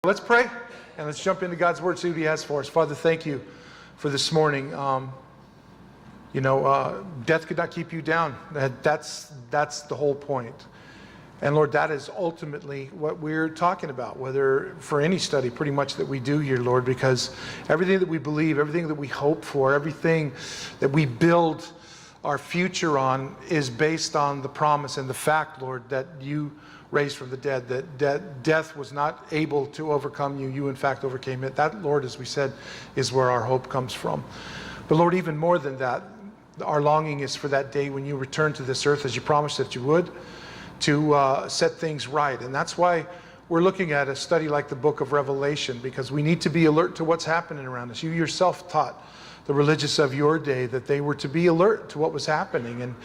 Let's pray and let's jump into God's Word, see what He has for us. Father, thank you for this morning. Death could not keep you down. That's the whole point. And Lord, that is ultimately what we're talking about, whether for any study pretty much that we do here, Lord, because everything that we believe, everything that we hope for, everything that we build our future on is based on the promise and the fact, Lord, that you raised from the dead, that death was not able to overcome you. You, in fact, overcame it. That, Lord, as we said, is where our hope comes from. But Lord, even more than that, our longing is for that day when you return to this earth, as you promised that you would, to set things right. And that's why we're looking at a study like the book of Revelation, because we need to be alert to what's happening around us. You yourself taught the religious of your day that they were to be alert to what was happening, and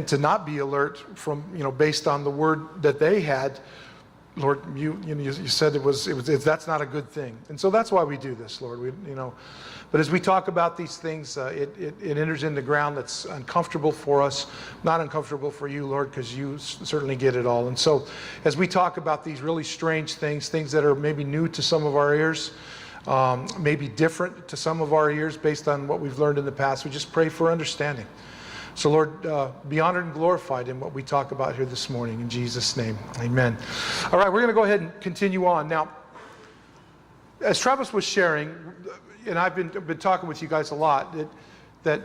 to not be alert from, based on the word that they had. Lord, you said that's not a good thing. And so that's why we do this, Lord. But as we talk about these things, it enters in the ground that's uncomfortable for us, not uncomfortable for you, Lord, because you certainly get it all. And so as we talk about these really strange things that are maybe new to some of our ears, maybe different to some of our ears based on what we've learned in the past, we just pray for understanding. So Lord, be honored and glorified in what we talk about here this morning. In Jesus' name, amen. All right, we're going to go ahead and continue on. Now, as Travis was sharing, and I've been talking with you guys a lot, that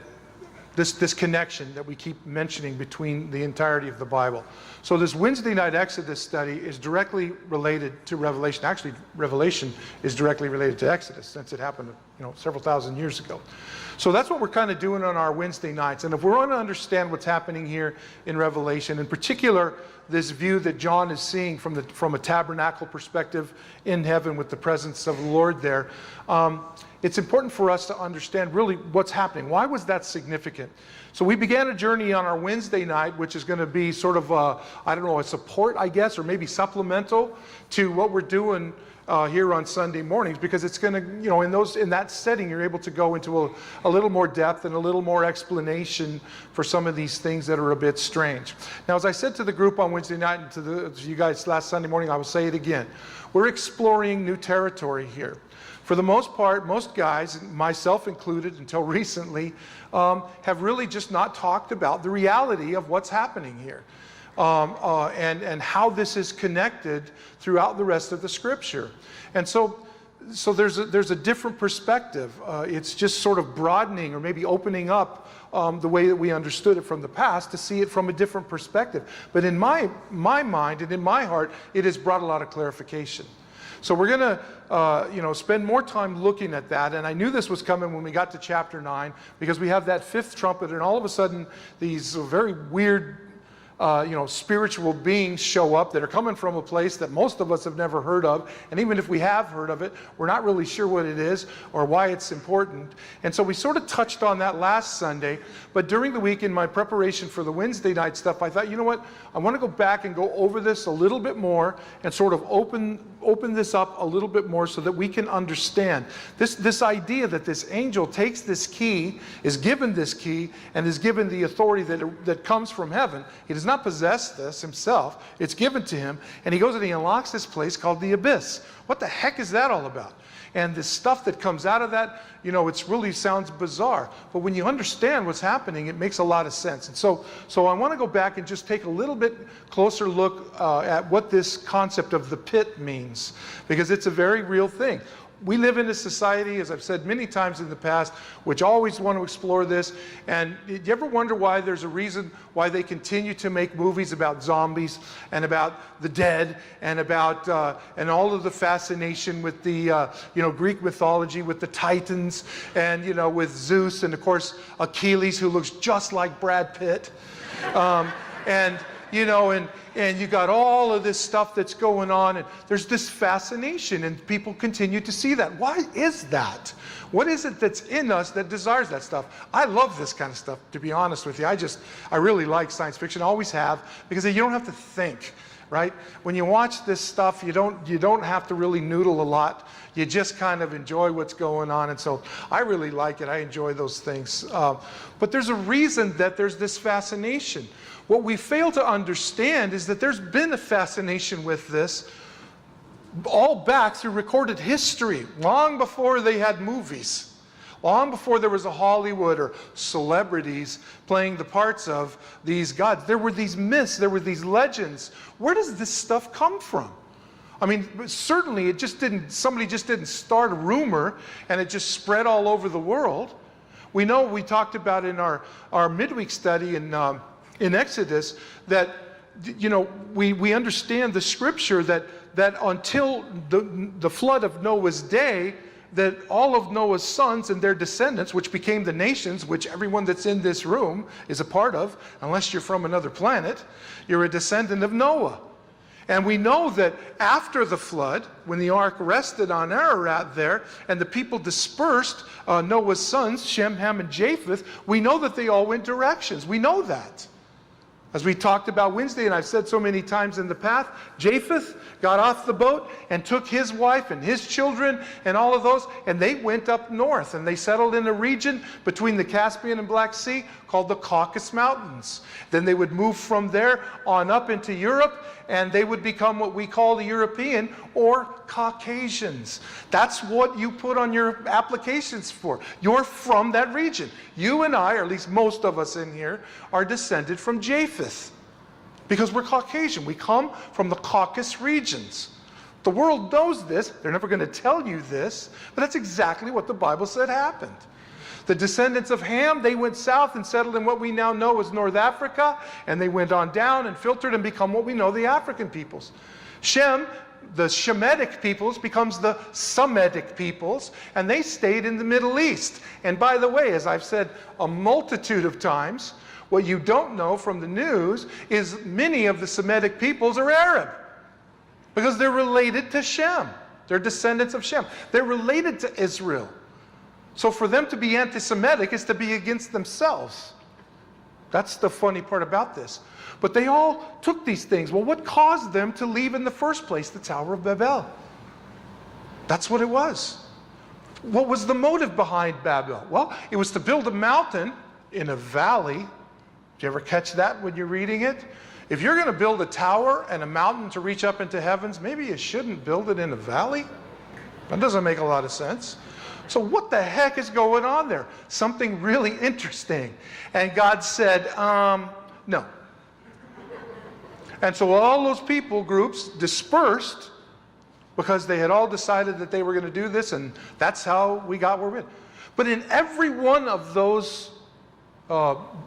this connection that we keep mentioning between the entirety of the Bible. So this Wednesday night Exodus study is directly related to Revelation. Actually, Revelation is directly related to Exodus, since it happened, several thousand years ago. So that's what we're kind of doing on our Wednesday nights. And if we want to understand what's happening here in Revelation, in particular, this view that John is seeing from a tabernacle perspective in heaven with the presence of the Lord there, it's important for us to understand really what's happening. Why was that significant? So we began a journey on our Wednesday night, which is going to be sort of a support, I guess, or maybe supplemental to what we're doing here on Sunday mornings, because it's going to, in that setting, you're able to go into a little more depth and a little more explanation for some of these things that are a bit strange. Now, as I said to the group on Wednesday night and to you guys last Sunday morning, I will say it again. We're exploring new territory here. For the most part, most guys, myself included until recently, have really just not talked about the reality of what's happening here. And how this is connected throughout the rest of the Scripture. And so there's a different perspective. It's just sort of broadening or maybe opening up the way that we understood it from the past to see it from a different perspective. But in my mind and in my heart, it has brought a lot of clarification. So we're going to spend more time looking at that. And I knew this was coming when we got to chapter 9, because we have that fifth trumpet, and all of a sudden these very weird spiritual beings show up that are coming from a place that most of us have never heard of. And even if we have heard of it, we're not really sure what it is or why it's important. And so we sort of touched on that last Sunday. But during the week in my preparation for the Wednesday night stuff, I thought, you know what? I want to go back and go over this a little bit more and sort of open this up a little bit more so that we can understand this idea that this angel takes this key, is given this key, and is given the authority that comes from heaven. He does not possess this himself. It's given to him, and he goes and he unlocks this place called the abyss. What the heck is that all about? And the stuff that comes out of that, it really sounds bizarre. But when you understand what's happening, it makes a lot of sense. And so I want to go back and just take a little bit closer look at what this concept of the pit means, because it's a very real thing. We live in a society, as I've said many times in the past, which always want to explore this. And do you ever wonder why there's a reason why they continue to make movies about zombies and about the dead and about and all of the fascination with the Greek mythology with the Titans and with Zeus and of course Achilles, who looks just like Brad Pitt, and you got all of this stuff that's going on, and there's this fascination, and people continue to see that. Why is that? What is it that's in us that desires that stuff? I love this kind of stuff, to be honest with you. I really like science fiction, I always have, because you don't have to think, right? When you watch this stuff, you don't have to really noodle a lot. You just kind of enjoy what's going on, and so I really like it. I enjoy those things. But there's a reason that there's this fascination. What we fail to understand is that there's been a fascination with this all back through recorded history, long before they had movies, long before there was a Hollywood or celebrities playing the parts of these gods. There were these myths, there were these legends. Where does this stuff come from? I mean, certainly somebody just didn't start a rumor and it just spread all over the world. We know, we talked about in our midweek study in Exodus that, we understand the scripture that until the flood of Noah's day, that all of Noah's sons and their descendants, which became the nations, which everyone that's in this room is a part of, unless you're from another planet, you're a descendant of Noah. And we know that after the flood, when the ark rested on Ararat there, and the people dispersed, Noah's sons, Shem, Ham, and Japheth, we know that they all went directions. We know that. As we talked about Wednesday, and I've said so many times in the past, Japheth got off the boat and took his wife and his children and all of those, and they went up north, and they settled in a region between the Caspian and Black Sea called the Caucasus Mountains. Then they would move from there on up into Europe, and they would become what we call the European or Caucasians. That's what you put on your applications for. You're from that region. You and I, or at least most of us in here, are descended from Japheth because we're Caucasian. We come from the Caucasus regions. The world knows this. They're never going to tell you this, but that's exactly what the Bible said happened. The descendants of Ham, they went south and settled in what we now know as North Africa, and they went on down and filtered and become what we know the African peoples. Shem, the Shemitic peoples, becomes the Semitic peoples, and they stayed in the Middle East. And by the way, as I've said a multitude of times, what you don't know from the news is many of the Semitic peoples are Arab, because they're related to Shem. They're descendants of Shem. They're related to Israel. So for them to be anti-Semitic is to be against themselves. That's the funny part about this. But they all took these things. Well, what caused them to leave in the first place the Tower of Babel? That's what it was. What was the motive behind Babel? Well, it was to build a mountain in a valley. Did you ever catch that when you're reading it? If you're going to build a tower and a mountain to reach up into heavens, maybe you shouldn't build it in a valley. That doesn't make a lot of sense. So what the heck is going on there? Something really interesting. And God said, no. And so all those people groups dispersed because they had all decided that they were going to do this, and that's how we got where we're in. But in every one of those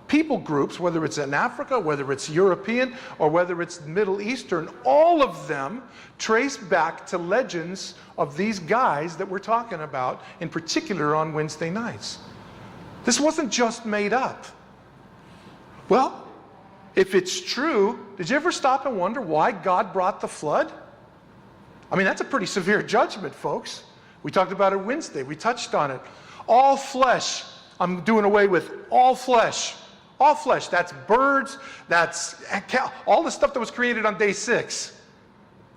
people groups, whether it's in Africa, whether it's European, or whether it's Middle Eastern, all of them trace back to legends of these guys that we're talking about, in particular on Wednesday nights. This wasn't just made up. Well, if it's true, did you ever stop and wonder why God brought the flood? I mean, that's a pretty severe judgment, folks. We talked about it Wednesday. We touched on it. All flesh. I'm doing away with all flesh. All flesh. That's birds. That's all the stuff that was created on day 6.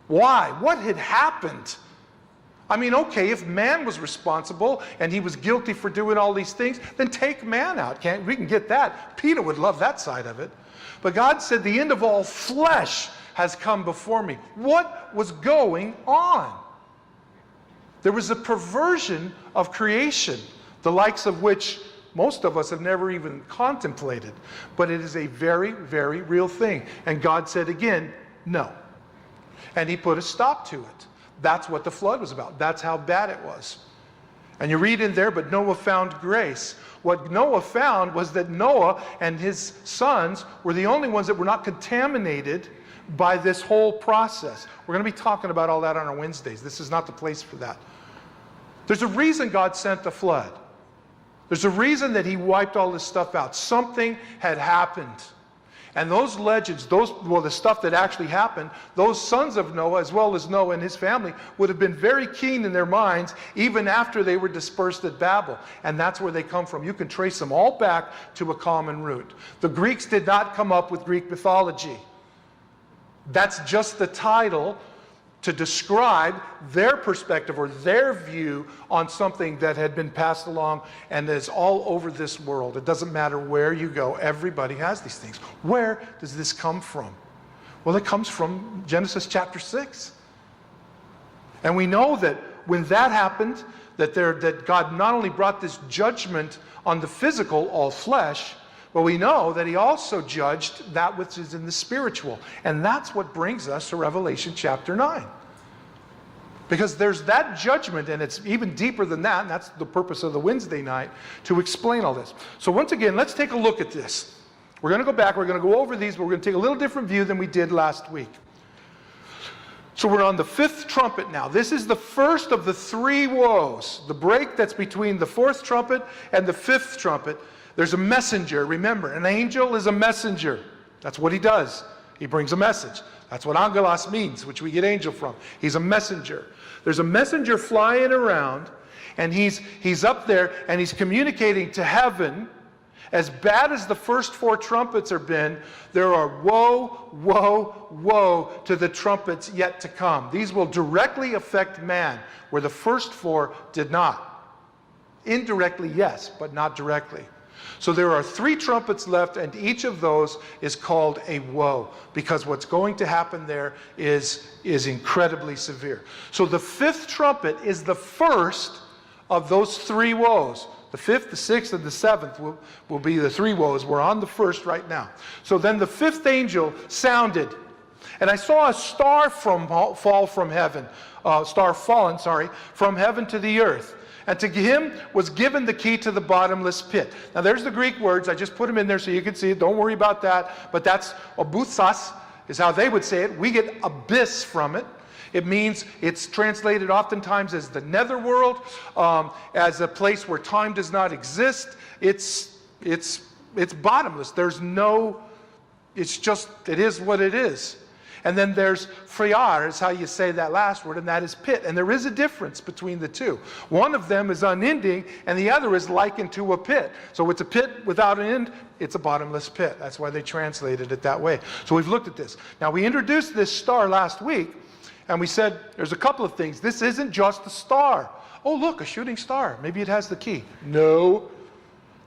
Why? What had happened? I mean, okay, if man was responsible and he was guilty for doing all these things, then take man out. We can get that. Peter would love that side of it. But God said the end of all flesh has come before me. What was going on? There was a perversion of creation, the likes of which most of us have never even contemplated. But it is a very, very real thing. And God said again, no. And he put a stop to it. That's what the flood was about. That's how bad it was. And you read in there, but Noah found grace. What Noah found was that Noah and his sons were the only ones that were not contaminated by this whole process. We're going to be talking about all that on our Wednesdays. This is not the place for that. There's a reason God sent the flood. There's a reason that he wiped all this stuff out. Something had happened. And those legends, the stuff that actually happened, those sons of Noah, as well as Noah and his family, would have been very keen in their minds, even after they were dispersed at Babel. And that's where they come from. You can trace them all back to a common root. The Greeks did not come up with Greek mythology. That's just the title to describe their perspective or their view on something that had been passed along and is all over this world. It doesn't matter where you go. Everybody has these things. Where does this come from? Well, it comes from Genesis chapter 6. And we know that when that happened, that God not only brought this judgment on the physical, all flesh, but we know that he also judged that which is in the spiritual. And that's what brings us to Revelation chapter 9. Because there's that judgment, and it's even deeper than that, and that's the purpose of the Wednesday night, to explain all this. So once again, let's take a look at this. We're going to go back, we're going to go over these, but we're going to take a little different view than we did last week. So we're on the fifth trumpet now. This is the first of the three woes. The break that's between the fourth trumpet and the fifth trumpet. There's a messenger, remember, an angel is a messenger. That's what he does. He brings a message. That's what angelos means, which we get angel from. He's a messenger. There's a messenger flying around, and he's up there, and he's communicating to heaven. As bad as the first four trumpets have been, there are woe, woe, woe to the trumpets yet to come. These will directly affect man, where the first four did not. Indirectly, yes, but not directly. So there are three trumpets left, and each of those is called a woe, because what's going to happen there is incredibly severe. So the fifth trumpet is the first of those three woes. The fifth, the sixth, and the seventh will be the three woes. We're on the first right now. So then the fifth angel sounded, and I saw a star fall from heaven, from heaven to the earth. And to him was given the key to the bottomless pit. Now there's the Greek words. I just put them in there so you can see it. Don't worry about that. But that's obuthos is how they would say it. We get abyss from it. It means, it's translated oftentimes as the netherworld, as a place where time does not exist. It's bottomless. There's no, it is what it is. And then there's friar, is how you say that last word, and that is pit. And there is a difference between the two. One of them is unending, and the other is likened to a pit. So it's a pit without an end, it's a bottomless pit. That's why they translated it that way. So we've looked at this. Now we introduced this star last week, and we said there's a couple of things. This isn't just a star. Oh look, a shooting star. Maybe it has the key. No,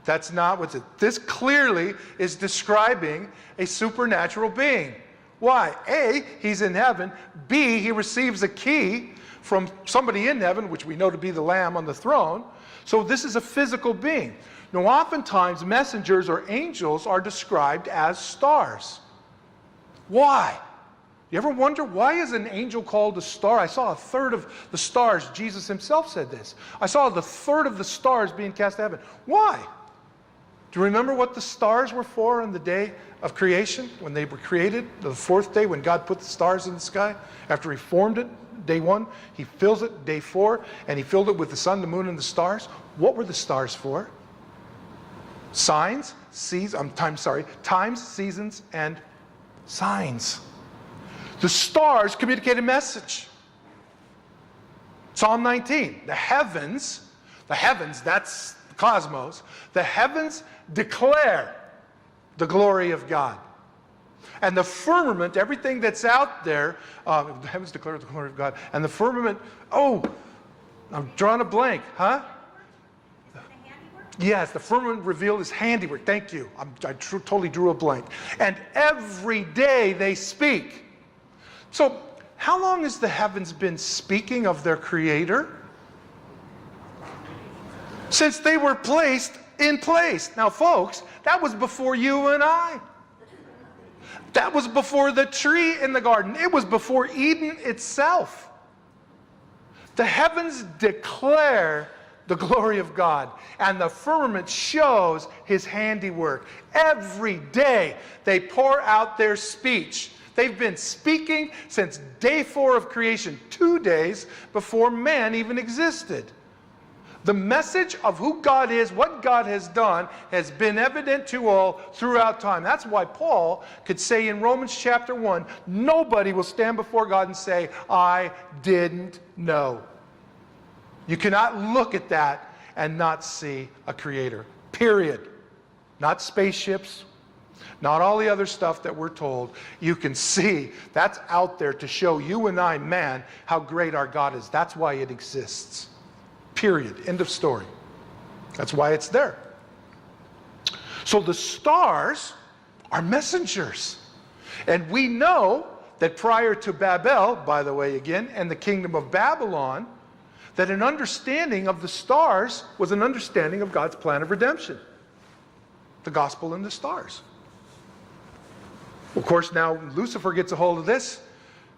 that's not what's it. This clearly is describing a supernatural being. Why? A, he's in heaven. B, he receives a key from somebody in heaven, which we know to be the Lamb on the throne. So this is a physical being. Now, oftentimes, messengers or angels are described as stars. Why? You ever wonder, why is an angel called a star? I saw a third of the stars. Jesus himself said this. I saw the third of the stars being cast to heaven. Why? Do you remember what the stars were for on the day of creation, when they were created, the fourth day, when God put the stars in the sky? After he formed it, day one, he fills it, day four, and he filled it with the sun, the moon, and the stars. What were the stars for? Times, seasons, and signs. The stars communicate a message. Psalm 19, the heavens, that's the cosmos, the heavens declare the glory of God. And the firmament, everything that's out there, the heavens declare the glory of God. And the firmament, oh, I'm drawing a blank, huh? Yes, the firmament revealed his handiwork. Thank you. I totally drew a blank. And every day they speak. So, how long has the heavens been speaking of their Creator? Since they were placed in place. Now, folks, that was before you and I. That was before the tree in the garden. It was before Eden itself. The heavens declare the glory of God, and the firmament shows his handiwork. Every day they pour out their speech. They've been speaking since day 4 of creation, 2 days before man even existed. The message of who God is, what God has done, has been evident to all throughout time. That's why Paul could say in Romans chapter 1, nobody will stand before God and say, I didn't know. You cannot look at that and not see a creator, period. Not spaceships, not all the other stuff that we're told. You can see that's out there to show you and I, man, how great our God is. That's why it exists. Period. End of story. That's why it's there. So the stars are messengers. And we know that prior to Babel, by the way again, and the kingdom of Babylon, that an understanding of the stars was an understanding of God's plan of redemption. The gospel in the stars. Of course, now Lucifer gets a hold of this,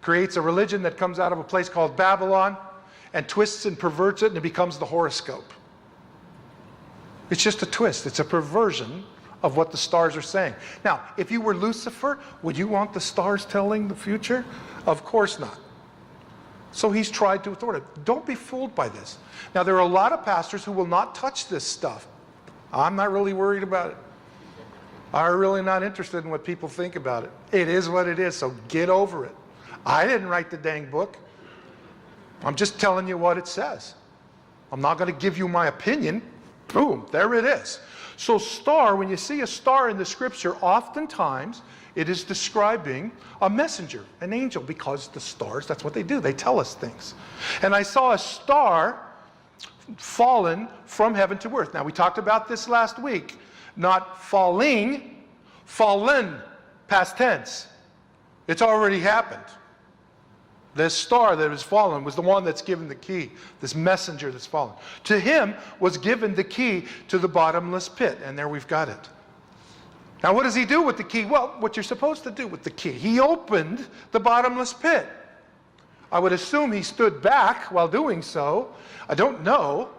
creates a religion that comes out of a place called Babylon, and twists and perverts it, and it becomes the horoscope. It's just a twist. It's a perversion of what the stars are saying. Now, if you were Lucifer, would you want the stars telling the future? Of course not. So he's tried to thwart it. Don't be fooled by this. Now, there are a lot of pastors who will not touch this stuff. I'm not really worried about it. I'm really not interested in what people think about it. It is what it is, so get over it. I didn't write the dang book. I'm just telling you what it says. I'm not going to give you my opinion. Boom, there it is. So star, when you see a star in the scripture, oftentimes it is describing a messenger, an angel, because the stars, that's what they do. They tell us things. And I saw a star fallen from heaven to earth. Now, we talked about this last week. Not falling, fallen, past tense. It's already happened. This star that has fallen was the one that's given the key, this messenger that's fallen. To him was given the key to the bottomless pit, and there we've got it. Now, what does he do with the key? Well, what you're supposed to do with the key. He opened the bottomless pit. I would assume he stood back while doing so. I don't know.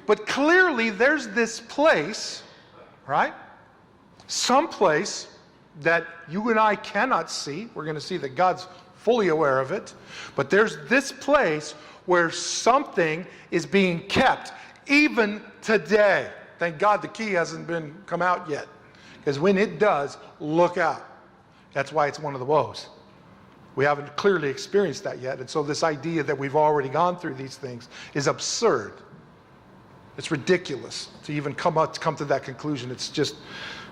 But clearly there's this place, right? Some place that you and I cannot see. We're going to see that God's fully aware of it. But there's this place where something is being kept, even today. Thank God the key hasn't come out yet. Because when it does, look out. That's why it's one of the woes. We haven't clearly experienced that yet. And so this idea that we've already gone through these things is absurd. It's ridiculous to even come to that conclusion. It's just,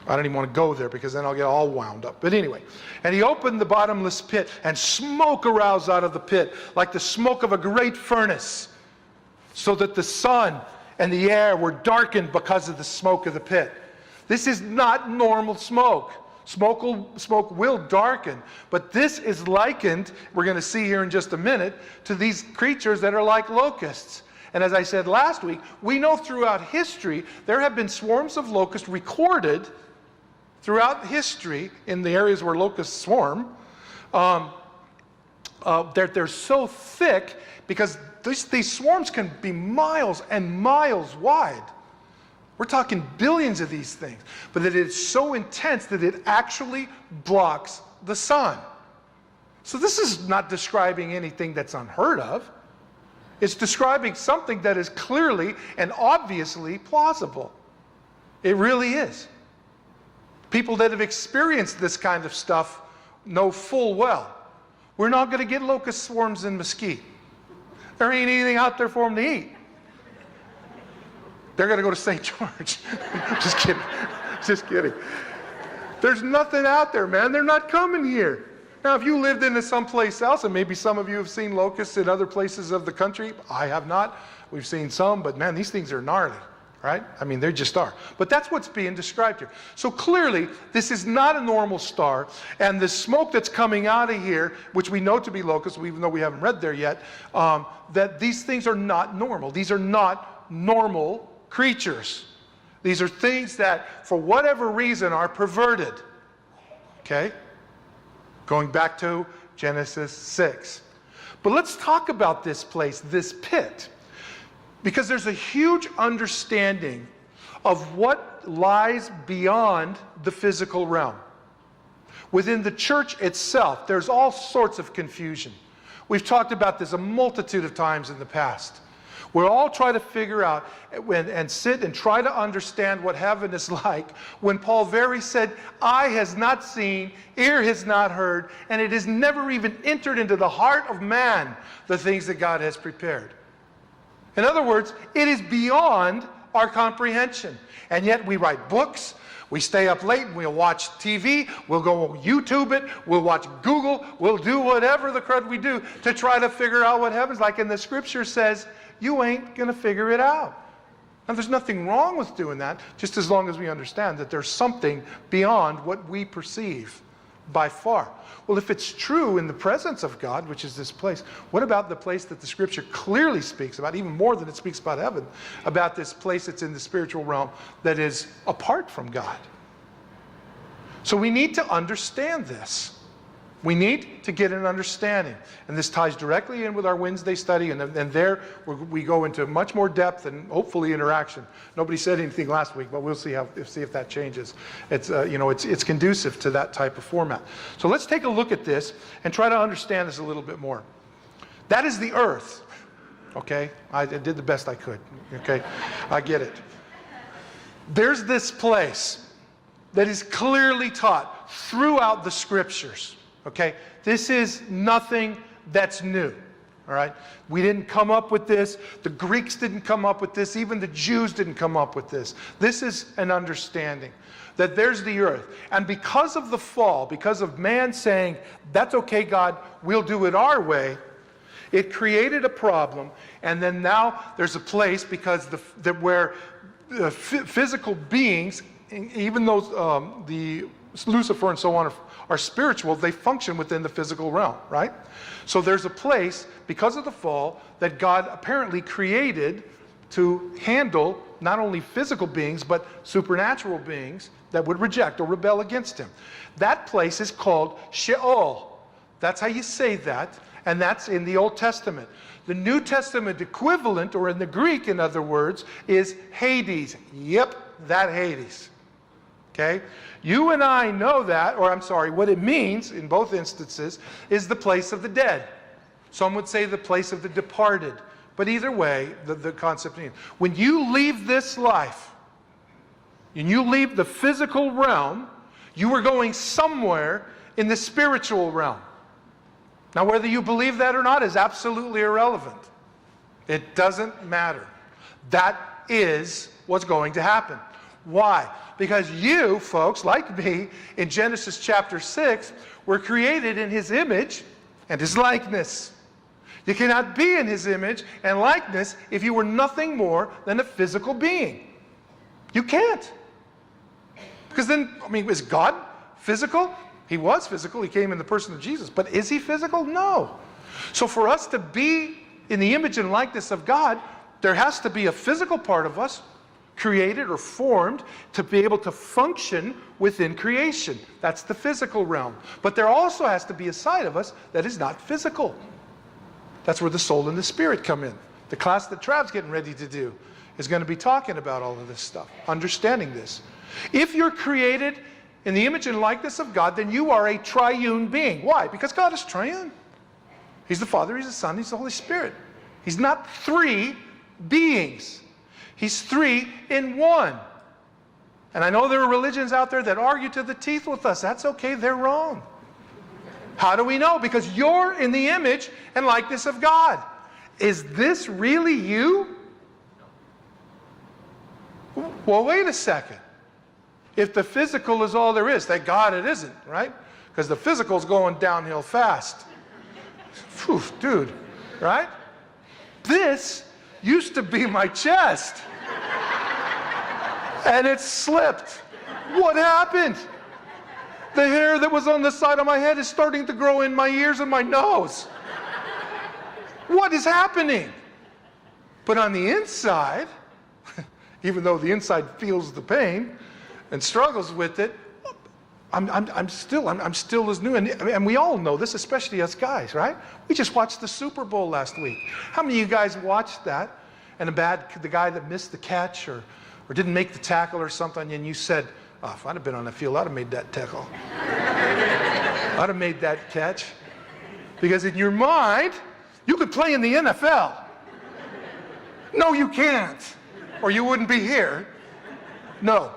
I don't even want to go there because then I'll get all wound up. But anyway, and he opened the bottomless pit, and smoke arose out of the pit like the smoke of a great furnace, so that the sun and the air were darkened because of the smoke of the pit. This is not normal smoke. Smoke will darken, but this is likened, we're going to see here in just a minute, to these creatures that are like locusts. And as I said last week, we know throughout history there have been swarms of locusts recorded throughout history in the areas where locusts swarm. They're so thick because these swarms can be miles and miles wide. We're talking billions of these things. But that it's so intense that it actually blocks the sun. So this is not describing anything that's unheard of. It's describing something that is clearly and obviously plausible. It really is. People that have experienced this kind of stuff know full well. We're not going to get locust swarms in Mesquite. There ain't anything out there for them to eat. They're going to go to St. George. Just kidding. Just kidding. There's nothing out there, man. They're not coming here. Now, if you lived into someplace else, and maybe some of you have seen locusts in other places of the country, I have not. We've seen some, but man, these things are gnarly, right? I mean, they just are. But that's what's being described here. So clearly, this is not a normal star, and the smoke that's coming out of here, which we know to be locusts, even though we haven't read there yet, that these things are not normal. These are not normal creatures. These are things that, for whatever reason, are perverted. Okay? Going back to Genesis 6. But let's talk about this place, this pit, because there's a huge understanding of what lies beyond the physical realm. Within the church itself, there's all sorts of confusion. We've talked about this a multitude of times in the past. We'll all try to figure out and sit and try to understand what heaven is like when Paul very said, eye has not seen, ear has not heard, and it has never even entered into the heart of man the things that God has prepared. In other words, it is beyond our comprehension. And yet we write books, we stay up late and we'll watch TV, we'll go YouTube it, we'll watch Google, we'll do whatever the crud we do to try to figure out what heaven's like. And the scripture says, you ain't going to figure it out. Now, there's nothing wrong with doing that, just as long as we understand that there's something beyond what we perceive. by far. Well, if it's true in the presence of God, which is this place, what about the place that the Scripture clearly speaks about, even more than it speaks about heaven, about this place that's in the spiritual realm that is apart from God? So we need to understand this. We need to get an understanding. And this ties directly in with our Wednesday study, and there we go into much more depth and hopefully interaction. Nobody said anything last week, but we'll see if that changes. It's it's conducive to that type of format. So let's take a look at this and try to understand this a little bit more. That is the earth. Okay? I did the best I could. Okay? I get it. There's this place that is clearly taught throughout the Scriptures. Okay, this is nothing that's new, all right? We didn't come up with this. The Greeks didn't come up with this. Even the Jews didn't come up with this. This is an understanding that there's the earth. And because of the fall, because of man saying, that's okay, God, we'll do it our way, it created a problem. And then now there's a place because where physical beings, even those, the Lucifer and so on, are spiritual, they function within the physical realm, right? So there's a place, because of the fall, that God apparently created to handle not only physical beings, but supernatural beings that would reject or rebel against him. That place is called Sheol. That's how you say that, and that's in the Old Testament. The New Testament equivalent, or in the Greek, in other words, is Hades. Yep, that Hades. Okay? You and I know that, or I'm sorry, what it means in both instances is the place of the dead. Some would say the place of the departed. But either way, the concept means when you leave this life, and you leave the physical realm, you are going somewhere in the spiritual realm. Now, whether you believe that or not is absolutely irrelevant. It doesn't matter. That is what's going to happen. Why? Because you, folks, like me, in Genesis chapter 6, were created in his image and his likeness. You cannot be in his image and likeness if you were nothing more than a physical being. You can't. Because then, I mean, is God physical? He was physical. He came in the person of Jesus. But is he physical? No. So for us to be in the image and likeness of God, there has to be a physical part of us created or formed to be able to function within creation. That's the physical realm. But there also has to be a side of us that is not physical. That's where the soul and the spirit come in. The class that Trav's getting ready to do is going to be talking about all of this stuff, understanding this. If you're created in the image and likeness of God, then you are a triune being. Why? Because God is triune. He's the Father, He's the Son, He's the Holy Spirit. He's not three beings. He's three in one. And I know there are religions out there that argue to the teeth with us. That's okay, they're wrong. How do we know? Because you're in the image and likeness of God. Is this really you? Well, wait a second. If the physical is all there is, thank God it isn't, right? Because the physical's going downhill fast. Phew, dude, right? This used to be my chest. And it slipped. What happened? The hair that was on the side of my head is starting to grow in my ears and my nose. What is happening? But on the inside, even though the inside feels the pain and struggles with it, I'm still as new. And we all know this, especially us guys, right? We just watched the Super Bowl last week. How many of you guys watched that? And the guy that missed the catch or didn't make the tackle or something, and you said, oh, if I'd have been on the field, I'd have made that tackle. I'd have made that catch. Because in your mind, you could play in the NFL. No, you can't. Or you wouldn't be here. No.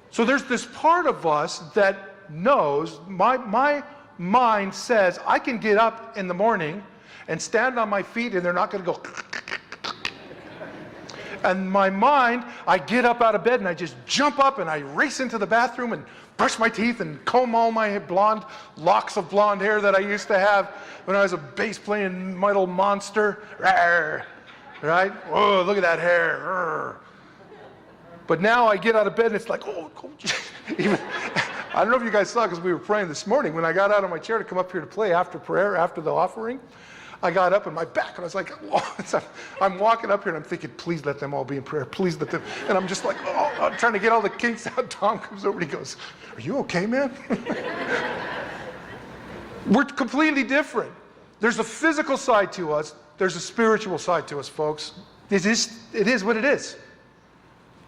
So there's this part of us that knows, my mind says, I can get up in the morning and stand on my feet and they're not going to go. And my mind, I get up out of bed and I just jump up and I race into the bathroom and brush my teeth and comb all my locks of blonde hair that I used to have when I was a bass playing metal monster. Right? Oh, look at that hair. But now I get out of bed and it's like, oh, even, I don't know if you guys saw, because we were praying this morning, when I got out of my chair to come up here to play after prayer, after the offering, I got up in my back and I was like, oh, I'm walking up here and I'm thinking, please let them all be in prayer. Please let them. And I'm just like, oh, I'm trying to get all the kinks out. Tom comes over and he goes, are you okay, man? We're completely different. There's a physical side to us. There's a spiritual side to us, folks. It is what it is.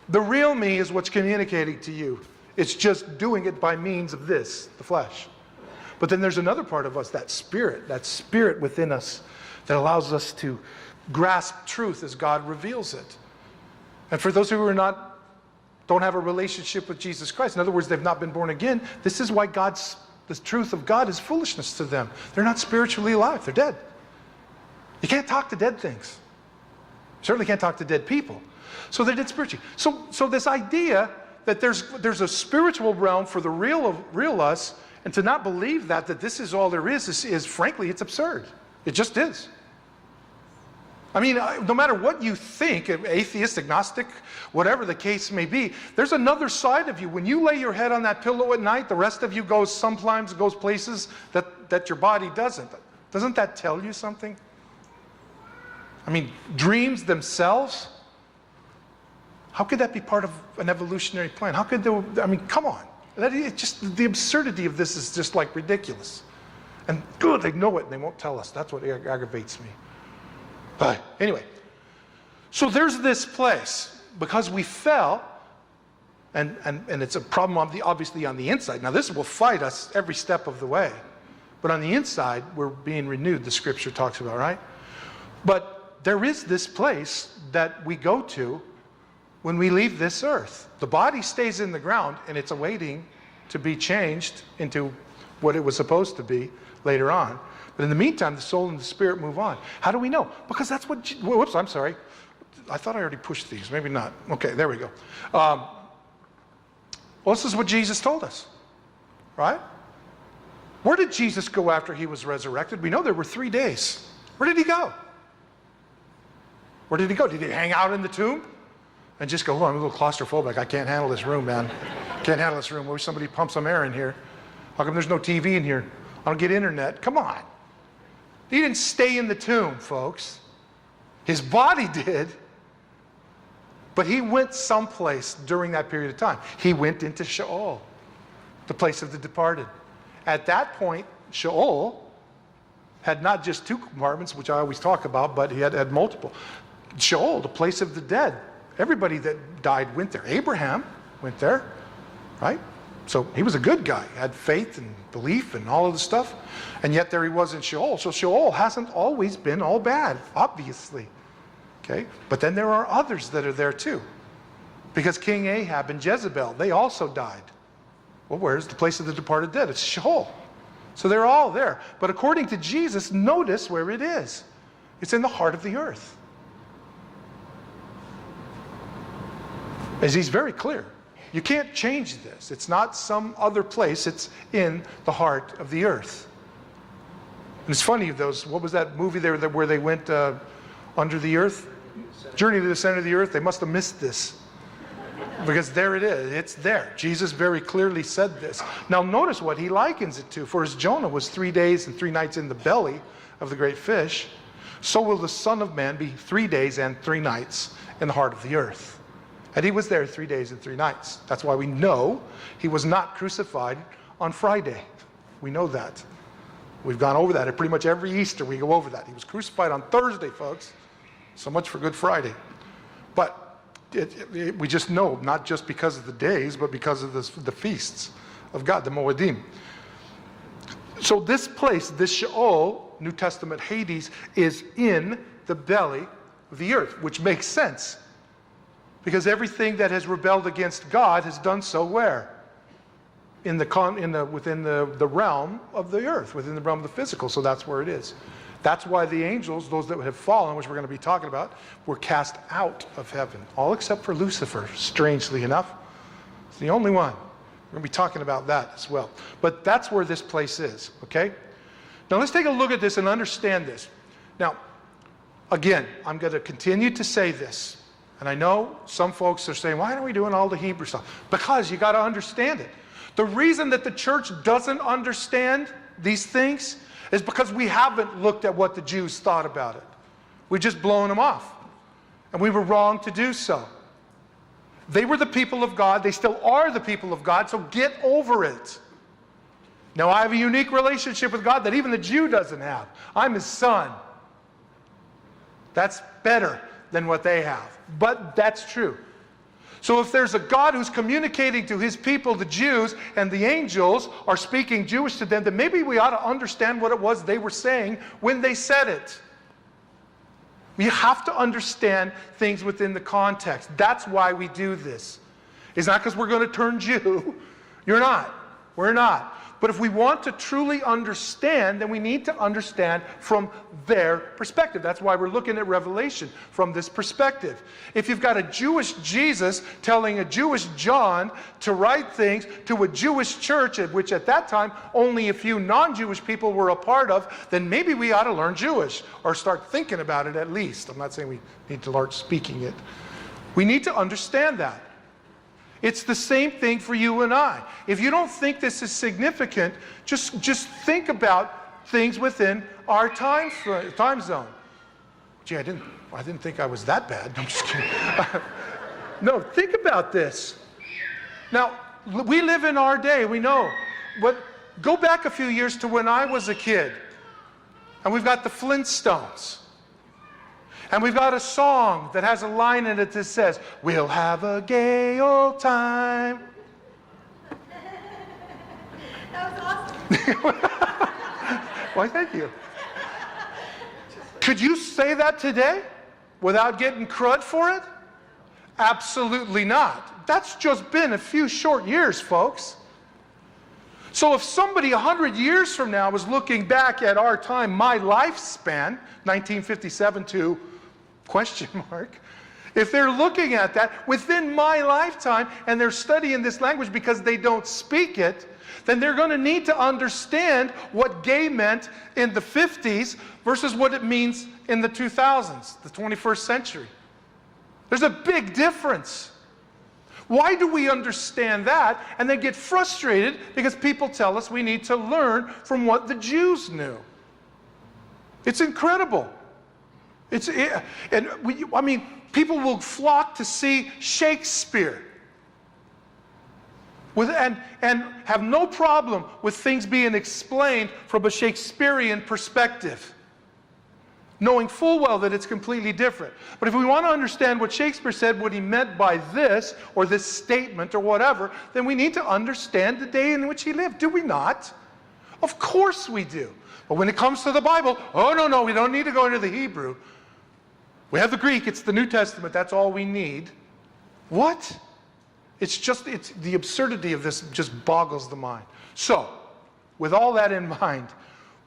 The real me is what's communicating to you. It's just doing it by means of this, the flesh. But then there's another part of us, that spirit within us that allows us to grasp truth as God reveals it. And for those who don't have a relationship with Jesus Christ, in other words, they've not been born again, this is why the truth of God is foolishness to them. They're not spiritually alive, they're dead. You can't talk to dead things. You certainly can't talk to dead people. So they're dead spiritually. So this idea that there's a spiritual realm for the real us, and to not believe that this is all there is frankly, it's absurd. It just is. I mean, no matter what you think, atheist, agnostic, whatever the case may be, there's another side of you. When you lay your head on that pillow at night, the rest of you sometimes goes places that your body doesn't. Doesn't that tell you something? I mean, dreams themselves, how could that be part of an evolutionary plan? How could I mean, come on. The absurdity of this is just like ridiculous. And good, they know it and they won't tell us. That's what aggravates me. But anyway, so there's this place, because we fell, and it's a problem obviously on the inside. Now this will fight us every step of the way. But on the inside, we're being renewed, the scripture talks about, right? But there is this place that we go to when we leave this earth. The body stays in the ground and it's awaiting to be changed into what it was supposed to be later on. But in the meantime, the soul and the spirit move on. How do we know? Because that's what, whoops, I'm sorry. I thought I already pushed these, maybe not. Okay, there we go. Well, this is what Jesus told us, right? Where did Jesus go after he was resurrected? We know there were 3 days. Where did he go? Where did he go? Did he hang out in the tomb? And just go, oh, I'm a little claustrophobic. I can't handle this room, man. Can't handle this room. I wish somebody pump some air in here. How come there's no TV in here? I don't get internet. Come on. He didn't stay in the tomb, folks. His body did. But he went someplace during that period of time. He went into Sheol, the place of the departed. At that point, Sheol had not just 2 compartments, which I always talk about, but he had multiple. Sheol, the place of the dead. Everybody that died went there. Abraham went there, right? So he was a good guy, had faith and belief and all of the stuff. And yet there he was in Sheol. So Sheol hasn't always been all bad, obviously. Okay? But then there are others that are there too. Because King Ahab and Jezebel, they also died. Well, where's the place of the departed dead? It's Sheol. So they're all there. But according to Jesus, notice where it is. It's in the heart of the earth. As he's very clear. You can't change this. It's not some other place. It's in the heart of the earth. And it's funny, what was that movie there where they went under the earth? Journey to the Center of the Earth. They must have missed this. Because there it is. It's there. Jesus very clearly said this. Now notice what he likens it to. For as Jonah was 3 days and 3 nights in the belly of the great fish, so will the Son of Man be 3 days and 3 nights in the heart of the earth. And he was there 3 days and 3 nights. That's why we know he was not crucified on Friday. We know that. We've gone over that. At pretty much every Easter we go over that. He was crucified on Thursday, folks. So much for Good Friday. But we just know, not just because of the days, but because of the feasts of God, the Moedim. So this place, this Sheol, New Testament Hades, is in the belly of the earth, which makes sense. Because everything that has rebelled against God has done so where? Within the realm of the earth, within the realm of the physical. So that's where it is. That's why the angels, those that have fallen, which we're going to be talking about, were cast out of heaven. All except for Lucifer, strangely enough. It's the only one. We're going to be talking about that as well. But that's where this place is, okay? Now let's take a look at this and understand this. Now, again, I'm going to continue to say this. And I know some folks are saying, why are we doing all the Hebrew stuff? Because you got to understand it. The reason that the church doesn't understand these things is because we haven't looked at what the Jews thought about it. We've just blown them off. And we were wrong to do so. They were the people of God. They still are the people of God, so get over it. Now, I have a unique relationship with God that even the Jew doesn't have. I'm his son. That's better than what they have. But that's true. So if there's a God who's communicating to his people, the Jews, and the angels are speaking Jewish to them, then maybe we ought to understand what it was they were saying when they said it. We have to understand things within the context. That's why we do this. It's not because we're going to turn Jew. You're not. We're not. But if we want to truly understand, then we need to understand from their perspective. That's why we're looking at Revelation from this perspective. If you've got a Jewish Jesus telling a Jewish John to write things to a Jewish church, which at that time only a few non-Jewish people were a part of, then maybe we ought to learn Jewish or start thinking about it at least. I'm not saying we need to start speaking it. We need to understand that. It's the same thing for you and I. If you don't think this is significant, just think about things within our time zone. Gee, I didn't think I was that bad. I'm just kidding. No, think about this. Now, we live in our day. We know. But go back a few years to when I was a kid, and we've got the Flintstones. And we've got a song that has a line in it that says, "We'll have a gay old time." That was awesome. Why, thank you. Could you say that today without getting crud for it? Absolutely not. That's just been a few short years, folks. So if somebody 100 years from now was looking back at our time, my lifespan, 1957 to question mark, if they're looking at that within my lifetime and they're studying this language because they don't speak it, then they're going to need to understand what gay meant in the 50s versus what it means in the 2000s, the 21st century. There's a big difference. Why do we understand that and then get frustrated because people tell us we need to learn from what the Jews knew? It's incredible. People will flock to see Shakespeare and have no problem with things being explained from a Shakespearean perspective, knowing full well that it's completely different. But if we want to understand what Shakespeare said, what he meant by this, or this statement, or whatever, then we need to understand the day in which he lived. Do we not? Of course we do. But when it comes to the Bible, oh, no, we don't need to go into the Hebrew. We have the Greek, it's the New Testament, that's all we need. What? It's the absurdity of this just boggles the mind. So, with all that in mind,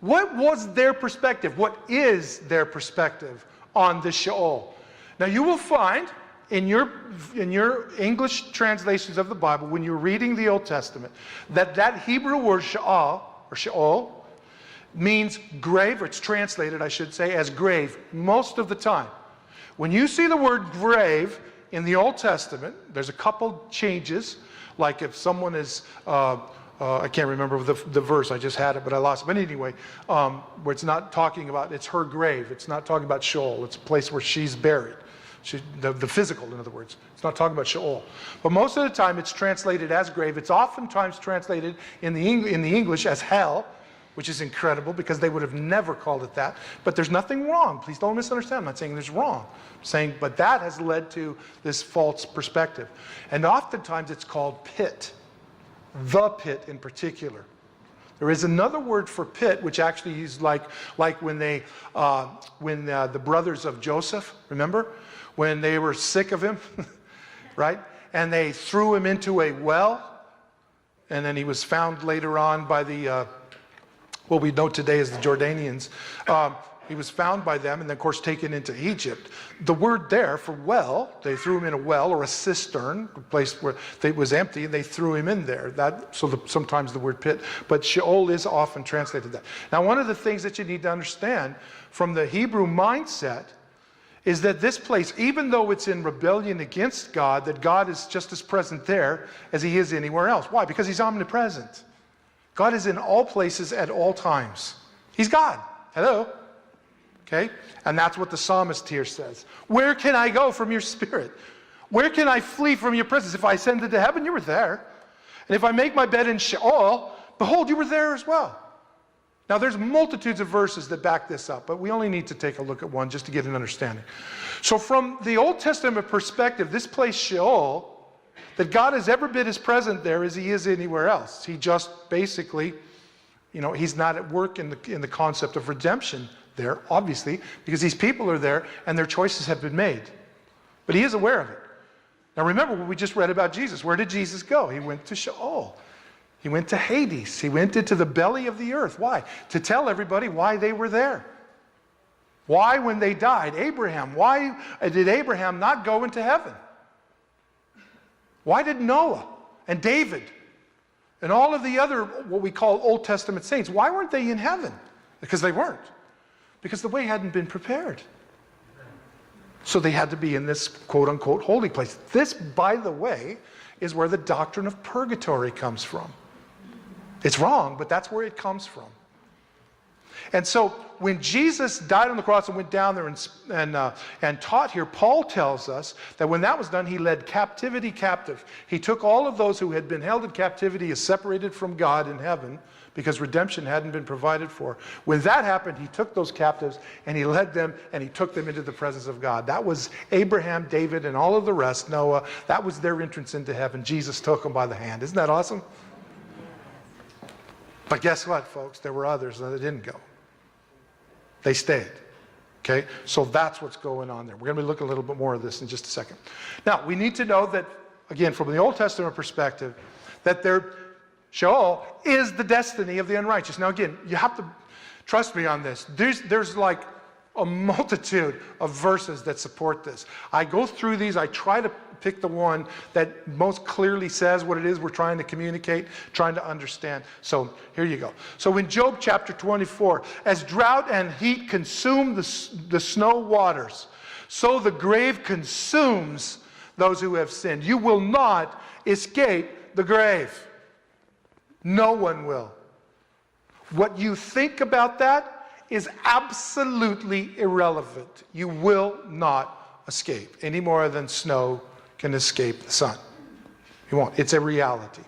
what was their perspective? What is their perspective on the Sheol? Now you will find in your English translations of the Bible, when you're reading the Old Testament, that Hebrew word Sheol means grave, or it's translated, I should say, as grave most of the time. When you see the word grave in the Old Testament, there's a couple changes, like if someone is, I can't remember the verse, I just had it, but I lost it. But anyway, where it's not talking about, it's her grave. It's not talking about Sheol. It's a place where she's buried. The physical, in other words. It's not talking about Sheol. But most of the time it's translated as grave. It's oftentimes translated in the English as hell, which is incredible because they would have never called it that. But there's nothing wrong. Please don't misunderstand. I'm not saying there's wrong. I'm saying, but that has led to this false perspective. And oftentimes it's called pit. The pit in particular. There is another word for pit, which actually is like when the brothers of Joseph, remember? When they were sick of him, right? And they threw him into a well. And then he was found later on by the what we know today as the Jordanians. He was found by them and then, of course, taken into Egypt. The word there for well, they threw him in a well or a cistern, a place where it was empty, and they threw him in there. Sometimes the word pit, but Sheol is often translated that. Now, one of the things that you need to understand from the Hebrew mindset is that this place, even though it's in rebellion against God, that God is just as present there as he is anywhere else. Why? Because he's omnipresent. God is in all places at all times. He's God. Hello? Okay? And that's what the psalmist here says. Where can I go from your spirit? Where can I flee from your presence? If I ascended to heaven, you were there. And if I make my bed in Sheol, behold, you were there as well. Now, there's multitudes of verses that back this up, but we only need to take a look at one just to get an understanding. So from the Old Testament perspective, this place Sheol, that God has ever been as present there as he is anywhere else. He just basically, he's not at work in the concept of redemption there, obviously, because these people are there and their choices have been made. But he is aware of it. Now remember what we just read about Jesus. Where did Jesus go? He went to Sheol. He went to Hades. He went into the belly of the earth. Why? To tell everybody why they were there. Why, when they died, why did Abraham not go into heaven? Why did Noah and David and all of the other, what we call Old Testament saints, why weren't they in heaven? Because they weren't. Because the way hadn't been prepared. So they had to be in this quote-unquote holy place. This, by the way, is where the doctrine of purgatory comes from. It's wrong, but that's where it comes from. And so when Jesus died on the cross and went down there and taught here, Paul tells us that when that was done, he led captivity captive. He took all of those who had been held in captivity as separated from God in heaven because redemption hadn't been provided for. When that happened, he took those captives and he led them and he took them into the presence of God. That was Abraham, David, and all of the rest, Noah. That was their entrance into heaven. Jesus took them by the hand. Isn't that awesome? But guess what, folks? There were others that didn't go. They stayed. Okay? So that's what's going on there. We're going to be looking a little bit more of this in just a second. Now, we need to know that, again, from the Old Testament perspective, that Sheol is the destiny of the unrighteous. Now, again, you have to trust me on this. There's like a multitude of verses that support this. I go through these. I try to pick the one that most clearly says what it is we're trying to communicate, trying to understand. So here you go. So in Job chapter 24, as drought and heat consume the snow waters, so the grave consumes those who have sinned. You will not escape the grave. No one will. What you think about that is absolutely irrelevant. You will not escape any more than snow can escape the sun. You won't. It's a reality.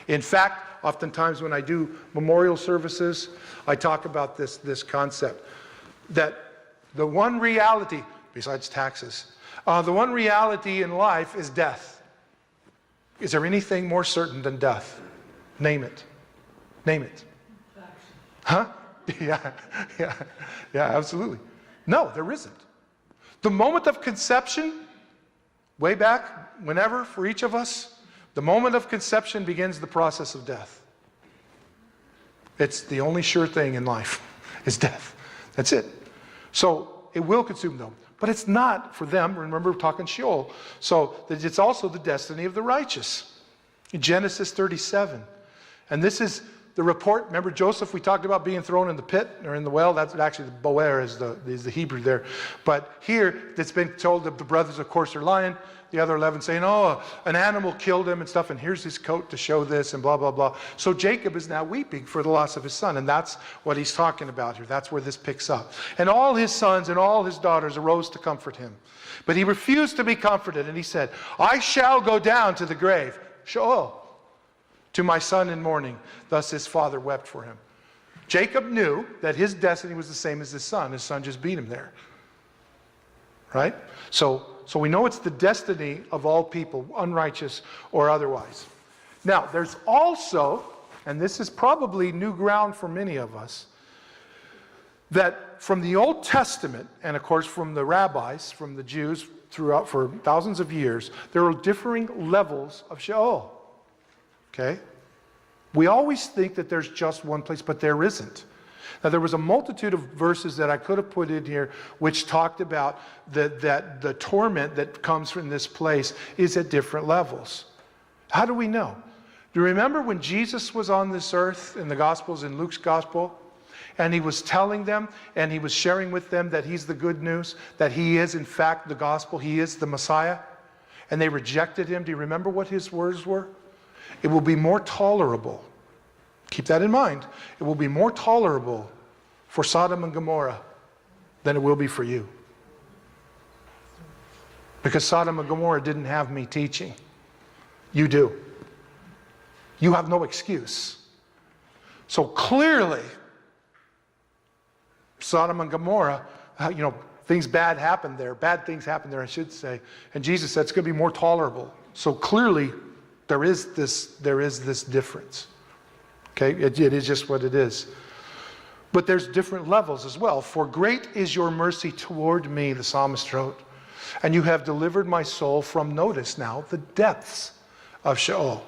In fact, oftentimes when I do memorial services, I talk about this concept that the one reality, besides taxes, the one reality in life is death. Is there anything more certain than death? Name it. Name it. Huh? Yeah, absolutely. No, there isn't. The moment of conception, way back, whenever, for each of us, the moment of conception begins the process of death. It's the only sure thing in life, is death. That's it. So it will consume them. But it's not for them, remember we're talking Sheol, so that it's also the destiny of the righteous. In Genesis 37. And this is the report. Remember Joseph, we talked about being thrown in the pit or in the well. That's actually the Boer is the Hebrew there. But here it's been told that the brothers of course are lying. The other 11 saying, oh, an animal killed him and stuff, and here's his coat to show this and blah, blah, blah. So Jacob is now weeping for the loss of his son, and that's what he's talking about here. That's where this picks up. And all his sons and all his daughters arose to comfort him. But he refused to be comforted, and he said, I shall go down to the grave, Sheol, to my son in mourning. Thus his father wept for him. Jacob knew that his destiny was the same as his son. His son just beat him there. Right? So we know it's the destiny of all people, unrighteous or otherwise. Now, there's also, and this is probably new ground for many of us, that from the Old Testament, and of course from the rabbis, from the Jews throughout for thousands of years, there are differing levels of Sheol. Okay? We always think that there's just one place, but there isn't. Now, there was a multitude of verses that I could have put in here which talked about that the torment that comes from this place is at different levels. How do we know? Do you remember when Jesus was on this earth in the Gospels, in Luke's Gospel? And he was telling them, and he was sharing with them that he's the good news, that he is in fact the gospel, he is the Messiah. And they rejected him. Do you remember what his words were? It will be more tolerable. Keep that in mind. It will be more tolerable for Sodom and Gomorrah than it will be for you. Because Sodom and Gomorrah didn't have me teaching. You do. You have no excuse. So clearly, Sodom and Gomorrah, things bad happened there. Bad things happened there, I should say. And Jesus said it's going to be more tolerable. So clearly, there is this difference. Okay, it is just what it is. But there's different levels as well. For great is your mercy toward me, the psalmist wrote. And you have delivered my soul from, notice now, the depths of Sheol.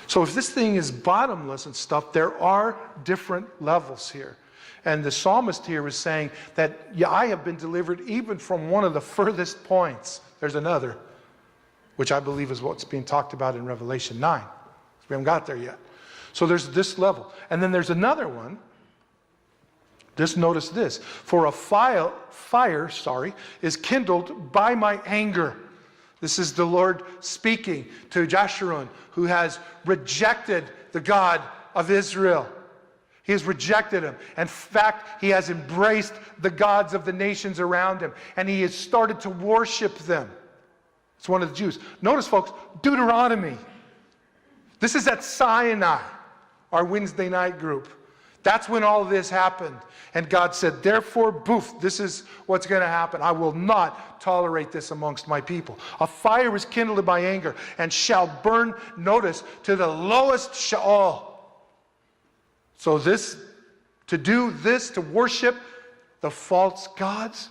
So if this thing is bottomless and stuff, there are different levels here. And the psalmist here is saying that, yeah, I have been delivered even from one of the furthest points. There's another, which I believe is what's being talked about in Revelation 9. We haven't got there yet. So there's this level. And then there's another one. Just notice this. For a fire is kindled by my anger. This is the Lord speaking to Jeshurun, who has rejected the God of Israel. He has rejected him. In fact, he has embraced the gods of the nations around him, and he has started to worship them. It's one of the Jews. Notice, folks, Deuteronomy. This is at Sinai, our Wednesday night group. That's when all of this happened. And God said, therefore, this is what's going to happen. I will not tolerate this amongst my people. A fire is kindled by anger and shall burn, notice, to the lowest Sheol. So to worship the false gods,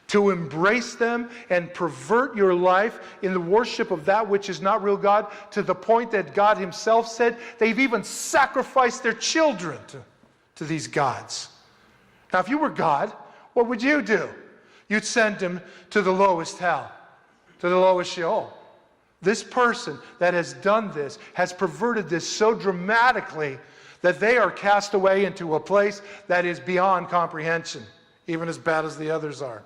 to embrace them and pervert your life in the worship of that which is not real God, to the point that God himself said they've even sacrificed their children to these gods. Now, if you were God, what would you do? You'd send them to the lowest hell, to the lowest Sheol. This person that has done this has perverted this so dramatically that they are cast away into a place that is beyond comprehension, even as bad as the others are.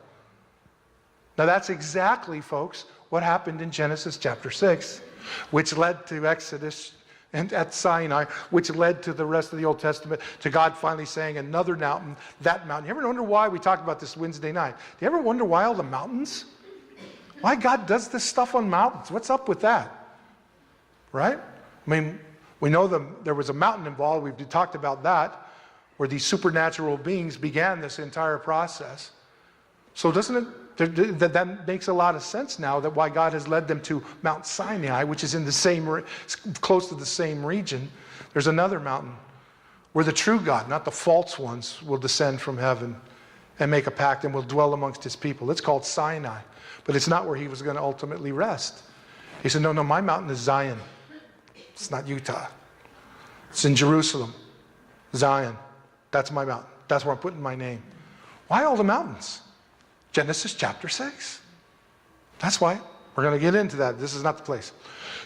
Now that's exactly, folks, what happened in Genesis chapter 6, which led to Exodus and at Sinai, which led to the rest of the Old Testament, to God finally saying another mountain, that mountain. You ever wonder why? We talked about this Wednesday night. Do you ever wonder why all the mountains? Why God does this stuff on mountains? What's up with that? Right? I mean, we know there was a mountain involved. We've talked about that, where these supernatural beings began this entire process. So doesn't it, that makes a lot of sense now, that why God has led them to Mount Sinai, which is in the same, close to the same region. There's another mountain where the true God, not the false ones, will descend from heaven and make a pact and will dwell amongst his people. It's called Sinai, but it's not where he was going to ultimately rest. He said, no, my mountain is Zion. It's not Utah. It's in Jerusalem. Zion. That's my mountain. That's where I'm putting my name. Why all the mountains? Genesis chapter 6. That's why. We're going to get into that. This is not the place.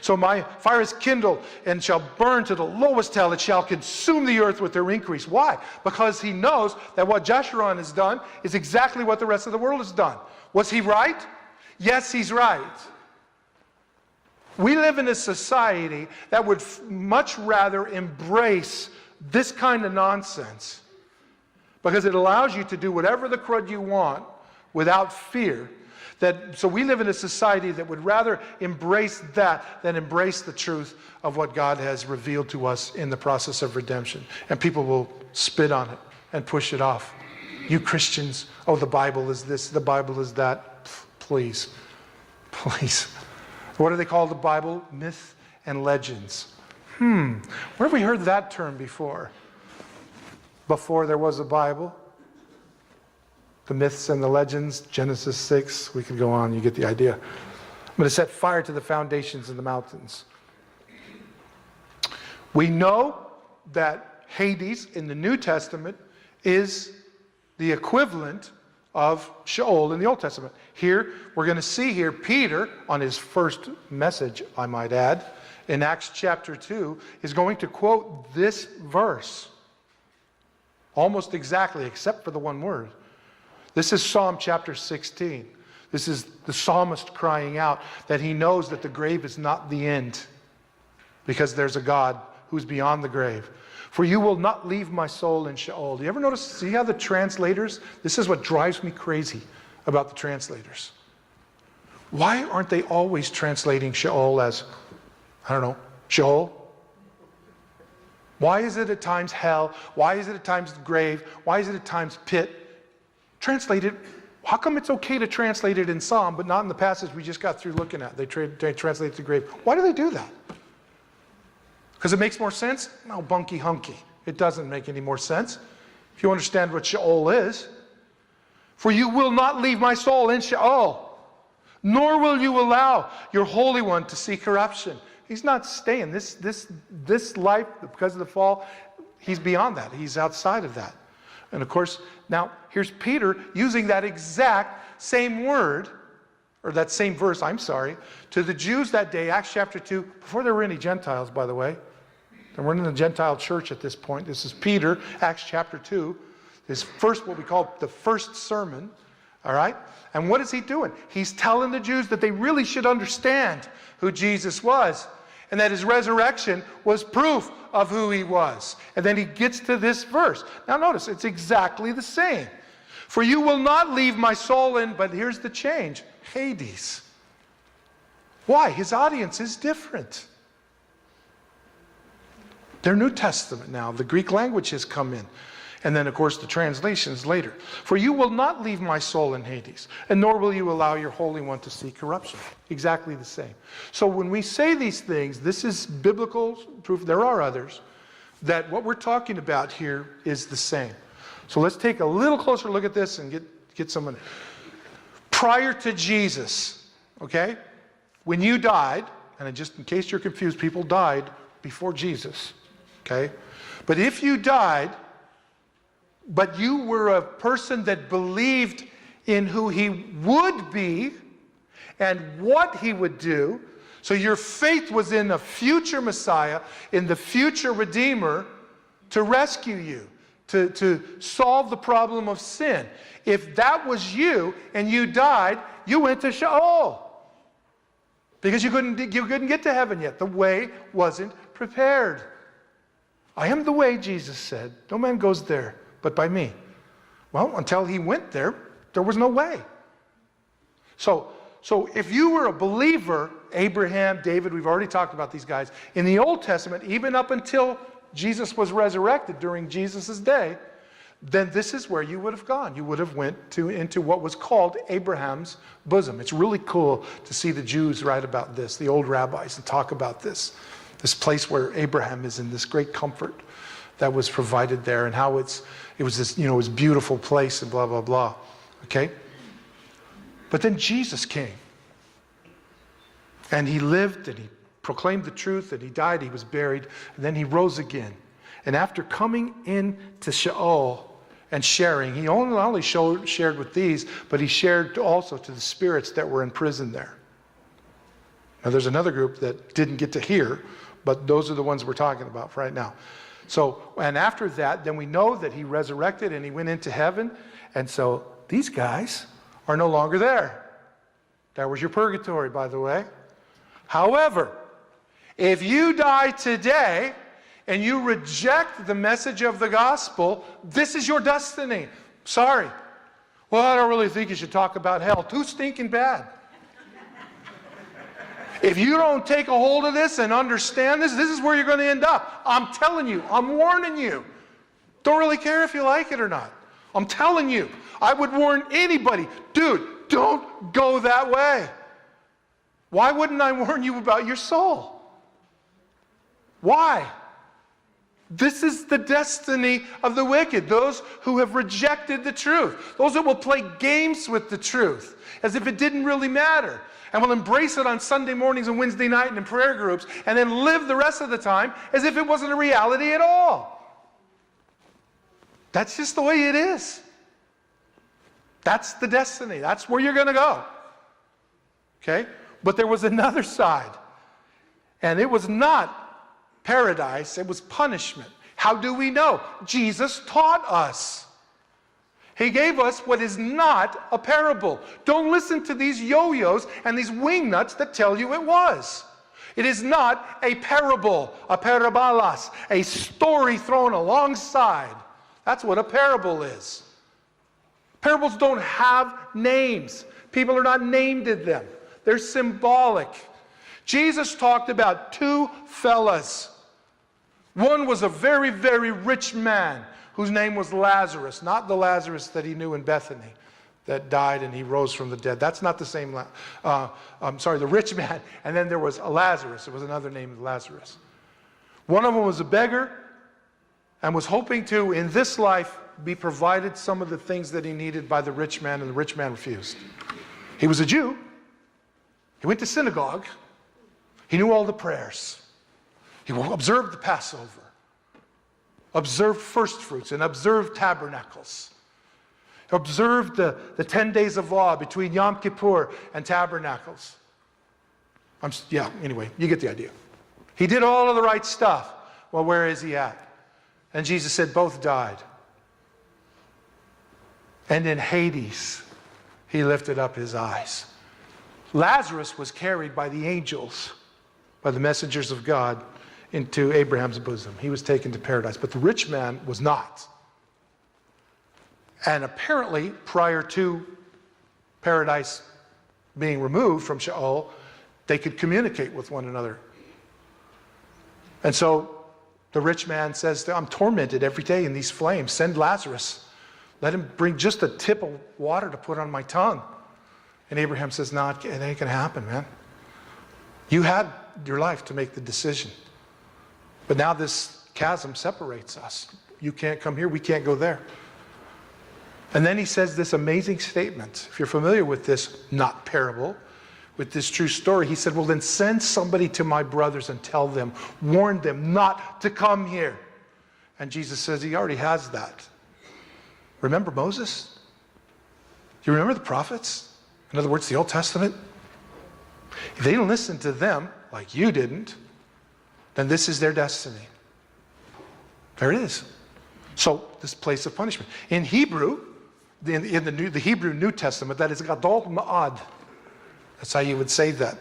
So my fire is kindled and shall burn to the lowest hell. It shall consume the earth with their increase. Why? Because he knows that what Jeshurun has done is exactly what the rest of the world has done. Was he right? Yes, he's right. We live in a society that would much rather embrace this kind of nonsense because it allows you to do whatever the crud you want without fear. So we live in a society that would rather embrace that than embrace the truth of what God has revealed to us in the process of redemption. And people will spit on it and push it off. You Christians, oh, the Bible is this, the Bible is that. Please, please. What do they call the Bible? Myth and legends. Where have we heard that term before? Before there was a Bible? The myths and the legends, Genesis 6, we could go on, you get the idea. I'm going to set fire to the foundations of the mountains. We know that Hades in the New Testament is the equivalent of Sheol in the Old Testament. Here, we're going to see here Peter, on his first message, I might add, in Acts chapter 2, is going to quote this verse. Almost exactly, except for the one word. This is Psalm chapter 16. This is the psalmist crying out that he knows that the grave is not the end, because there's a God who's beyond the grave. For you will not leave my soul in Sheol. Do you ever notice, see how the translators, this is what drives me crazy about the translators. Why aren't they always translating Sheol as, I don't know, Sheol? Why is it at times hell? Why is it at times grave? Why is it at times pit? Translate it. How come it's okay to translate it in Psalm, but not in the passage we just got through looking at? They translate it to grave. Why do they do that? Because it makes more sense? No, bunky hunky. It doesn't make any more sense. If you understand what Sheol is. For you will not leave my soul in Sheol, nor will you allow your Holy One to see corruption. He's not staying. This life, because of the fall, he's beyond that. He's outside of that. And of course, now here's Peter using that exact same word, or that same verse, I'm sorry, to the Jews that day, Acts chapter 2, before there were any Gentiles, by the way. There weren't in the Gentile church at this point. This is Peter, Acts chapter 2. His first, what we call the first sermon, all right? And what is he doing? He's telling the Jews that they really should understand who Jesus was, and that his resurrection was proof of who he was. And then he gets to this verse. Now notice, it's exactly the same. For you will not leave my soul in, but here's the change, Hades. Why? His audience is different. They're New Testament now. The Greek language has come in. And then, of course, the translations later. For you will not leave my soul in Hades, and nor will you allow your Holy One to see corruption. Exactly the same. So when we say these things, this is biblical proof. There are others. That what we're talking about here is the same. So let's take a little closer look at this and get someone. Prior to Jesus, okay? When you died, and just in case you're confused, people died before Jesus, okay? But if you died, but you were a person that believed in who he would be and what he would do, so your faith was in a future Messiah, in the future Redeemer to rescue you, to solve the problem of sin. If that was you and you died, you went to Sheol. Because you couldn't get to heaven yet. The way wasn't prepared. I am the way, Jesus said. No man goes there but by me. Well, until he went there, there was no way. So if you were a believer, Abraham, David, we've already talked about these guys, in the Old Testament, even up until Jesus was resurrected during Jesus' day, then this is where you would have gone. You would have went into what was called Abraham's bosom. It's really cool to see the Jews write about this, the old rabbis, and talk about this place where Abraham is in this great comfort that was provided there, and how it was this, it was beautiful place, and blah, blah, blah. Okay? But then Jesus came. And he lived, and he proclaimed the truth, and he died, he was buried, and then he rose again. And after coming into Sheol and sharing, he not only shared with these, but he shared also to the spirits that were in prison there. Now there's another group that didn't get to hear, but those are the ones we're talking about right now. So, and after that, then we know that he resurrected and he went into heaven. And so these guys are no longer there. That was your purgatory, by the way. However, if you die today and you reject the message of the gospel, this is your destiny. Sorry. Well, I don't really think you should talk about hell. Too stinking bad. If you don't take a hold of this and understand this is where you're going to end up. I'm telling you. I'm warning you. Don't really care if you like it or not. I'm telling you. I would warn anybody. Dude, don't go that way. Why wouldn't I warn you about your soul? Why? This is the destiny of the wicked. Those who have rejected the truth. Those that will play games with the truth. As if it didn't really matter. And will embrace it on Sunday mornings and Wednesday night and in prayer groups, and then live the rest of the time as if it wasn't a reality at all. That's just the way it is. That's the destiny. That's where you're going to go. Okay? But there was another side. And it was not paradise, it was punishment. How do we know? Jesus taught us. He gave us what is not a parable. Don't listen to these yo-yos and these wingnuts that tell you it was. It is not a parable, a parabolas, a story thrown alongside. That's what a parable is. Parables don't have names. People are not named in them. They're symbolic. Jesus talked about two fellas. One was a very, very rich man whose name was Lazarus, not the Lazarus that he knew in Bethany that died and he rose from the dead. That's not the same, the rich man. And then there was a Lazarus. It was another name of Lazarus. One of them was a beggar and was hoping to, in this life, be provided some of the things that he needed by the rich man, and the rich man refused. He was a Jew. He went to synagogue. He knew all the prayers. He observed the Passover, observed first fruits, and observed tabernacles. Observed the 10 days of awe between Yom Kippur and tabernacles. Anyway, you get the idea. He did all of the right stuff. Well, where is he at? And Jesus said both died. And in Hades, he lifted up his eyes. Lazarus was carried by the angels, by the messengers of God, into Abraham's bosom. He was taken to paradise, but the rich man was not. And apparently, prior to paradise being removed from Sheol, they could communicate with one another. And so the rich man says, I'm tormented every day in these flames. Send Lazarus. Let him bring just a tip of water to put on my tongue. And Abraham says, no, it ain't going to happen, man. You had your life to make the decision. But now this chasm separates us. You can't come here, we can't go there. And then he says this amazing statement. If you're familiar with this, not parable, with this true story, he said, well, then send somebody to my brothers and tell them, warn them not to come here. And Jesus says he already has that. Remember Moses? Do you remember the prophets? In other words, the Old Testament? If they didn't listen to them, like you didn't, then this is their destiny. There it is. So, this place of punishment. In Hebrew, in the Hebrew New Testament, that is Gadol Ma'ad. That's how you would say that.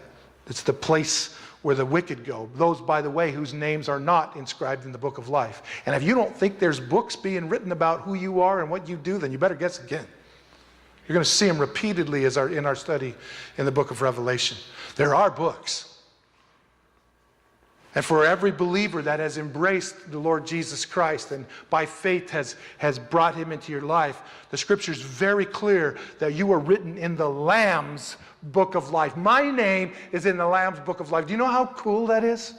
It's the place where the wicked go. Those, by the way, whose names are not inscribed in the book of life. And if you don't think there's books being written about who you are and what you do, then you better guess again. You're going to see them repeatedly in our study in the book of Revelation. There are books. And for every believer that has embraced the Lord Jesus Christ and by faith has brought him into your life, the scripture is very clear that you are written in the Lamb's book of life. My name is in the Lamb's book of life. Do you know how cool that is?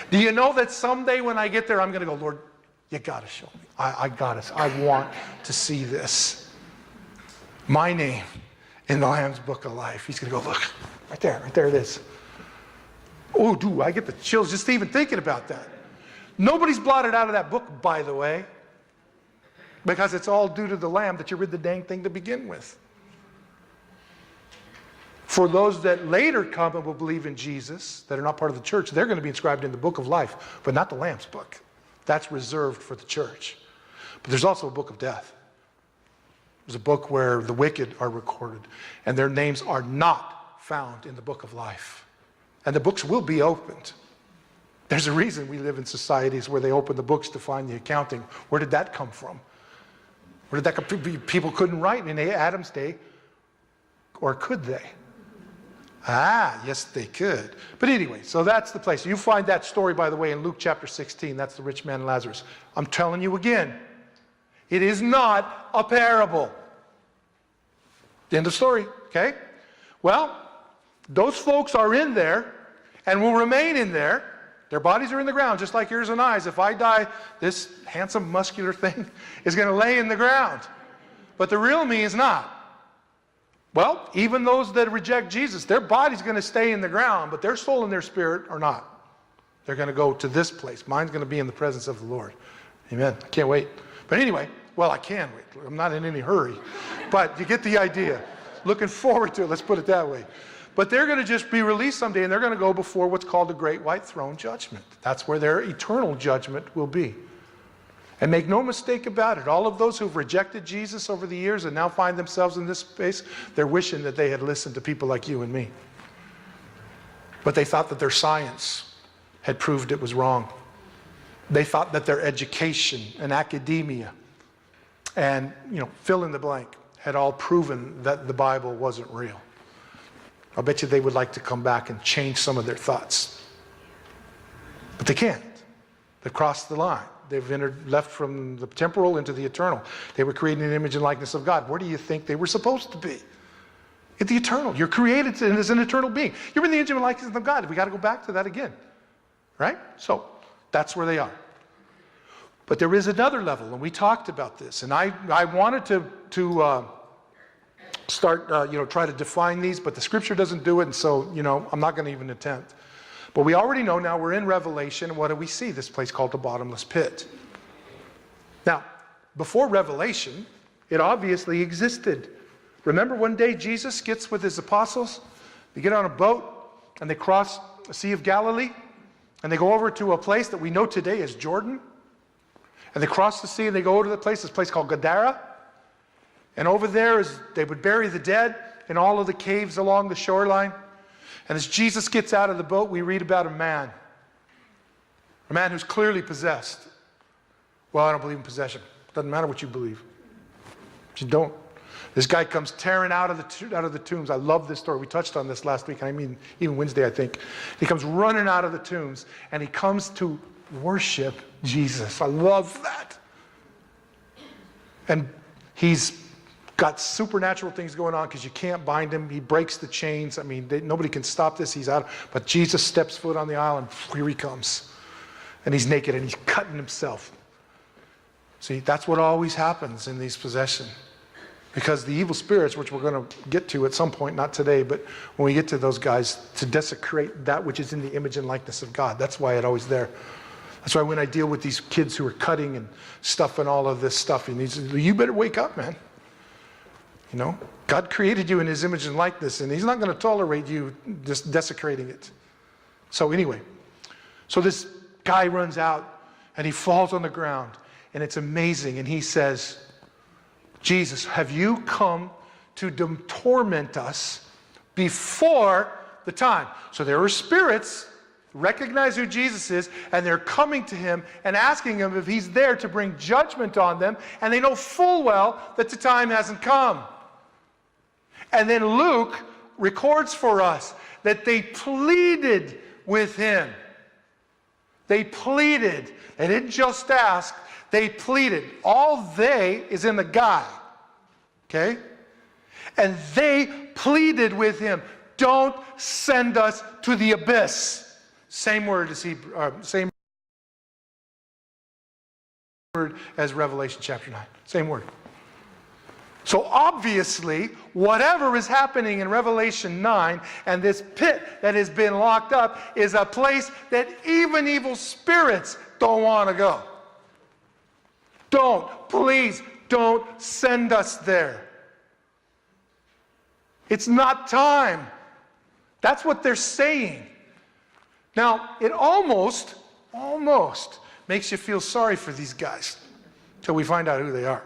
Do you know that someday when I get there, I'm going to go, Lord, you got to show me. I got to. I want to see this. My name in the Lamb's book of life. He's going to go, look, right there it is. Oh, dude, I get the chills just even thinking about that. Nobody's blotted out of that book, by the way, because it's all due to the Lamb that you read the dang thing to begin with. For those that later come and will believe in Jesus, that are not part of the church, they're going to be inscribed in the book of life, but not the Lamb's book. That's reserved for the church. But there's also a book of death. There's a book where the wicked are recorded, and their names are not found in the book of life. And the books will be opened. There's a reason we live in societies where they open the books to find the accounting. Where did that come from? Where did that come from? People couldn't write in Adam's day, or could they? Yes, they could. But anyway, so that's the place. You find that story, by the way, in Luke chapter 16. That's the rich man and Lazarus. I'm telling you again, it is not a parable. The end of story, okay? Well, those folks are in there and will remain in there. Their bodies are in the ground, just like yours and I's. If I die, this handsome, muscular thing is going to lay in the ground. But the real me is not. Well, even those that reject Jesus, their body's going to stay in the ground, but their soul and their spirit are not. They're going to go to this place. Mine's going to be in the presence of the Lord. Amen. I can't wait. But anyway, well, I can wait. I'm not in any hurry. But you get the idea. Looking forward to it, let's put it that way. But they're going to just be released someday, and they're going to go before what's called the Great White Throne Judgment. That's where their eternal judgment will be. And make no mistake about it, all of those who've rejected Jesus over the years and now find themselves in this space, they're wishing that they had listened to people like you and me. But they thought that their science had proved it was wrong. They thought that their education and academia and, fill in the blank, had all proven that the Bible wasn't real. I'll bet you they would like to come back and change some of their thoughts. But they can't. They've crossed the line. They've left from the temporal into the eternal. They were created in the image and likeness of God. Where do you think they were supposed to be? In the eternal. You're created as an eternal being. You're in the image and likeness of God. We got to go back to that again. Right? So, that's where they are. But there is another level, and we talked about this. And I wanted to start, try to define these, but the scripture doesn't do it, and so, I'm not going to even attempt. But we already know now we're in Revelation. What do we see? This place called the bottomless pit. Now, before Revelation, it obviously existed. Remember one day Jesus gets with his apostles, they get on a boat, and they cross the Sea of Galilee, and they go over to a place that we know today as Jordan. And they cross the sea and they go to this place called Gadara. And over there they would bury the dead in all of the caves along the shoreline. And as Jesus gets out of the boat, we read about a man who's clearly possessed. Well, I don't believe in possession. Doesn't matter what you believe. You don't. This guy comes tearing out of the tombs. I love this story. We touched on this last week. I mean, even Wednesday, I think. He comes running out of the tombs, and he comes to worship Jesus. I love that. And he's got supernatural things going on because you can't bind him. He breaks the chains. I mean, nobody can stop this. He's out. But Jesus steps foot on the island. Here he comes. And he's naked and he's cutting himself. See, that's what always happens in these possessions. Because the evil spirits, which we're going to get to at some point, not today, but when we get to those guys, to desecrate that which is in the image and likeness of God. That's why it's always there. That's why when I deal with these kids who are cutting and stuff and all of this stuff, you better wake up, man. God created you in his image and likeness, and he's not going to tolerate you just desecrating it. So anyway, this guy runs out, and he falls on the ground, and it's amazing, and he says, Jesus, have you come to torment us before the time? So there are spirits, recognize who Jesus is, and they're coming to him and asking him if he's there to bring judgment on them, and they know full well that the time hasn't come. And then Luke records for us that they pleaded with him. They pleaded. They didn't just ask, they pleaded. All they is in the guy. Okay? And they pleaded with him, don't send us to the abyss. Same word as Revelation chapter 9. Same word. So obviously, whatever is happening in Revelation 9 and this pit that has been locked up is a place that even evil spirits don't want to go. Please don't send us there. It's not time. That's what they're saying. Now, it almost makes you feel sorry for these guys until we find out who they are.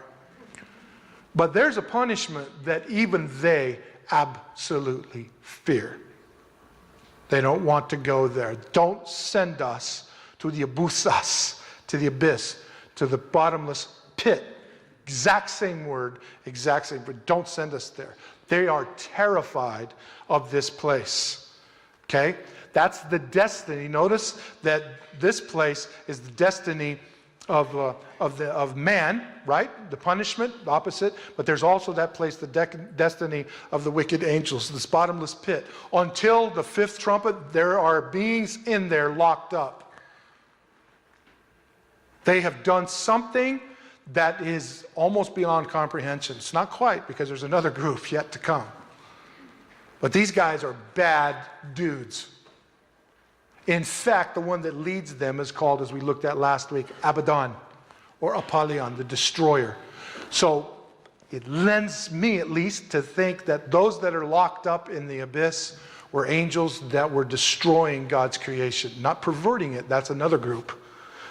But there's a punishment that even they absolutely fear. They don't want to go there. Don't send us to the abusas, to the abyss, to the bottomless pit. Exact same word, exact same, but don't send us there. They are terrified of this place. Okay? That's the destiny. Notice that this place is the destiny of man, right? The punishment, the opposite. But there's also that place, the destiny of the wicked angels, this bottomless pit. Until the fifth trumpet, there are beings in there locked up. They have done something that is almost beyond comprehension. It's not quite, because there's another group yet to come. But these guys are bad dudes. In fact, the one that leads them is called, as we looked at last week, Abaddon, or Apollyon, the destroyer. So it lends me, at least, to think that those that are locked up in the abyss were angels that were destroying God's creation, not perverting it. That's another group.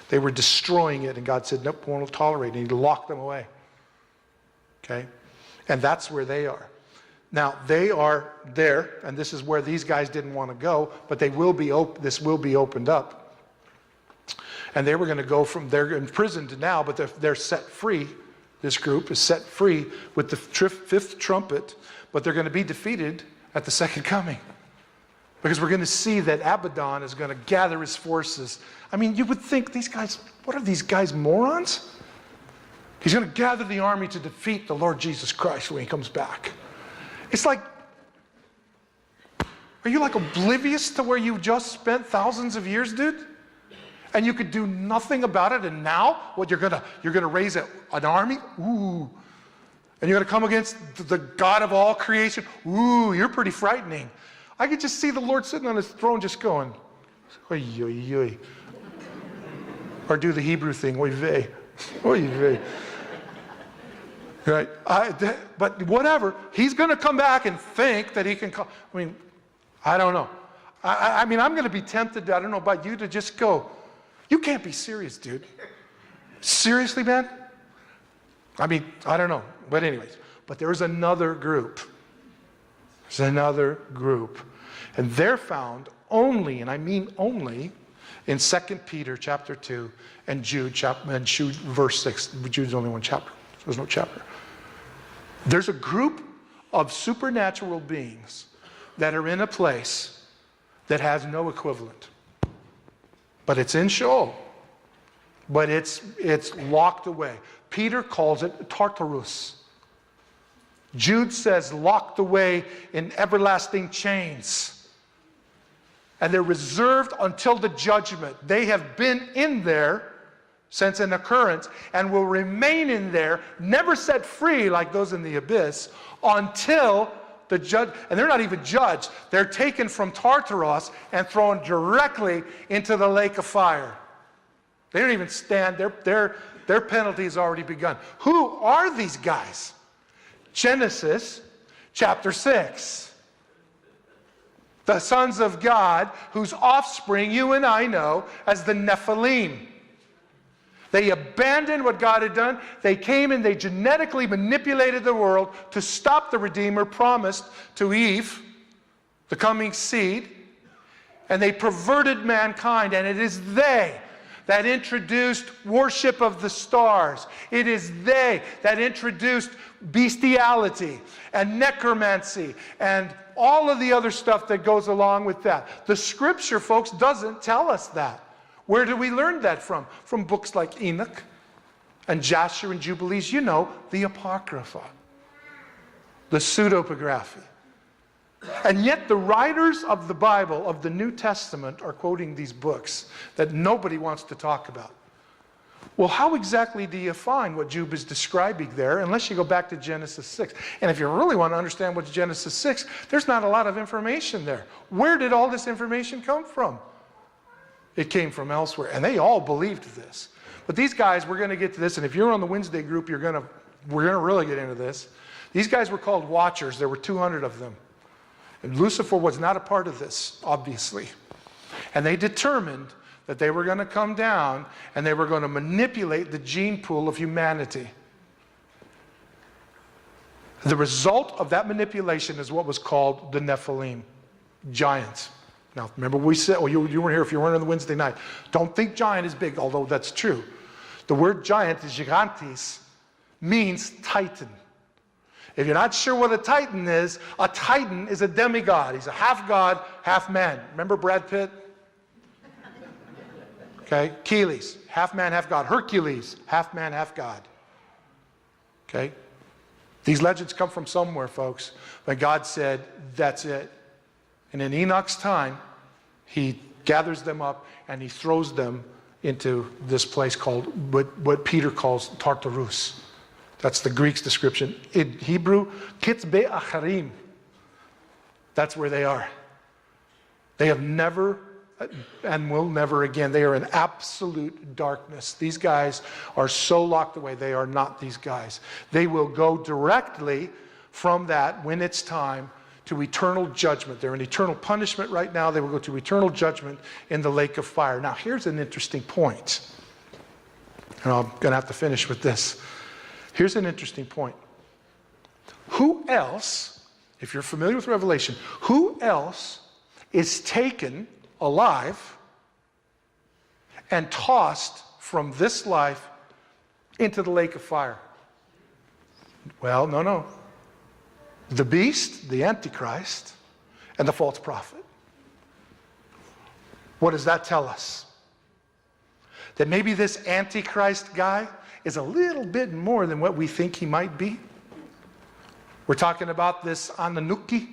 They were destroying it, and God said, nope, won't tolerate it. And he locked them away. Okay? And that's where they are. Now, they are there, and this is where these guys didn't want to go, but they will be this will be opened up. And they were going to go from, they're imprisoned now, but they're set free. This group is set free with the fifth trumpet, but they're going to be defeated at the second coming. Because we're going to see that Abaddon is going to gather his forces. I mean, you would think these guys, what are these guys, morons? He's going to gather the army to defeat the Lord Jesus Christ when he comes back. It's like, are you like oblivious to where you just spent thousands of years, dude? And you could do nothing about it, and now, what, you're gonna raise an army? Ooh. And you're gonna come against the God of all creation? Ooh, you're pretty frightening. I could just see the Lord sitting on his throne just going, oy, oy, oy. Or do the Hebrew thing, oy vey, oy vey. Right? But whatever, he's gonna come back and think that he can come. I mean, I don't know. I mean, I'm gonna be tempted, I don't know about you, to just go, you can't be serious, dude. Seriously, man? I mean, I don't know. But anyways, but there's another group. There's another group. And they're found only, and I mean only, in 2 Peter chapter 2 and Jude verse 6. Jude's only one chapter. There's no chapter. There's a group of supernatural beings that are in a place that has no equivalent. But it's in Sheol. But it's locked away. Peter calls it Tartarus. Jude says locked away in everlasting chains. And they're reserved until the judgment. They have been in there since an occurrence and will remain in there, never set free like those in the abyss, until the judge, and they're not even judged. They're taken from Tartarus and thrown directly into the lake of fire. They don't even stand. Their penalty has already begun. Who are these guys? Genesis chapter 6. The sons of God, whose offspring you and I know as the Nephilim. They abandoned what God had done. They came and they genetically manipulated the world to stop the Redeemer promised to Eve, the coming seed. And they perverted mankind. And it is they that introduced worship of the stars. It is they that introduced bestiality and necromancy and all of the other stuff that goes along with that. The scripture, folks, doesn't tell us that. Where do we learn that from? From books like Enoch and Jasher and Jubilees. You know, the Apocrypha, the pseudepigraphy. And yet the writers of the Bible, of the New Testament, are quoting these books that nobody wants to talk about. Well, how exactly do you find what Job is describing there, unless you go back to Genesis 6? And if you really want to understand what's Genesis 6, there's not a lot of information there. Where did all this information come from? It came from elsewhere, and they all believed this. But these guys, we're going to get to this, and if you're on the Wednesday group, we're going to really get into this. These guys were called Watchers. There were 200 of them. And Lucifer was not a part of this, obviously. And they determined that they were going to come down, and they were going to manipulate the gene pool of humanity. The result of that manipulation is what was called the Nephilim, giants. Now, remember we said, well, you weren't here if you weren't on the Wednesday night. Don't think giant is big, although that's true. The word giant is gigantes, means titan. If you're not sure what a titan is a demigod. He's a half god, half man. Remember Brad Pitt? Okay, Achilles, half man, half god. Hercules, half man, half god. Okay? These legends come from somewhere, folks. But God said, that's it. And in Enoch's time, he gathers them up and he throws them into this place called, what Peter calls Tartarus. That's the Greek's description. In Hebrew, Kitzbe Acharim. That's where they are. They have never and will never again. They are in absolute darkness. These guys are so locked away. They are not these guys. They will go directly from that, when it's time, to eternal judgment. They're in eternal punishment right now. They will go to eternal judgment in the lake of fire. Now, here's an interesting point. And I'm going to have to finish with this. Here's an interesting point. Who else, if you're familiar with Revelation, who else is taken alive and tossed from this life into the lake of fire? Well, no. The beast, the Antichrist, and the false prophet. What does that tell us? That maybe this Antichrist guy is a little bit more than what we think he might be. We're talking about this on the Nuki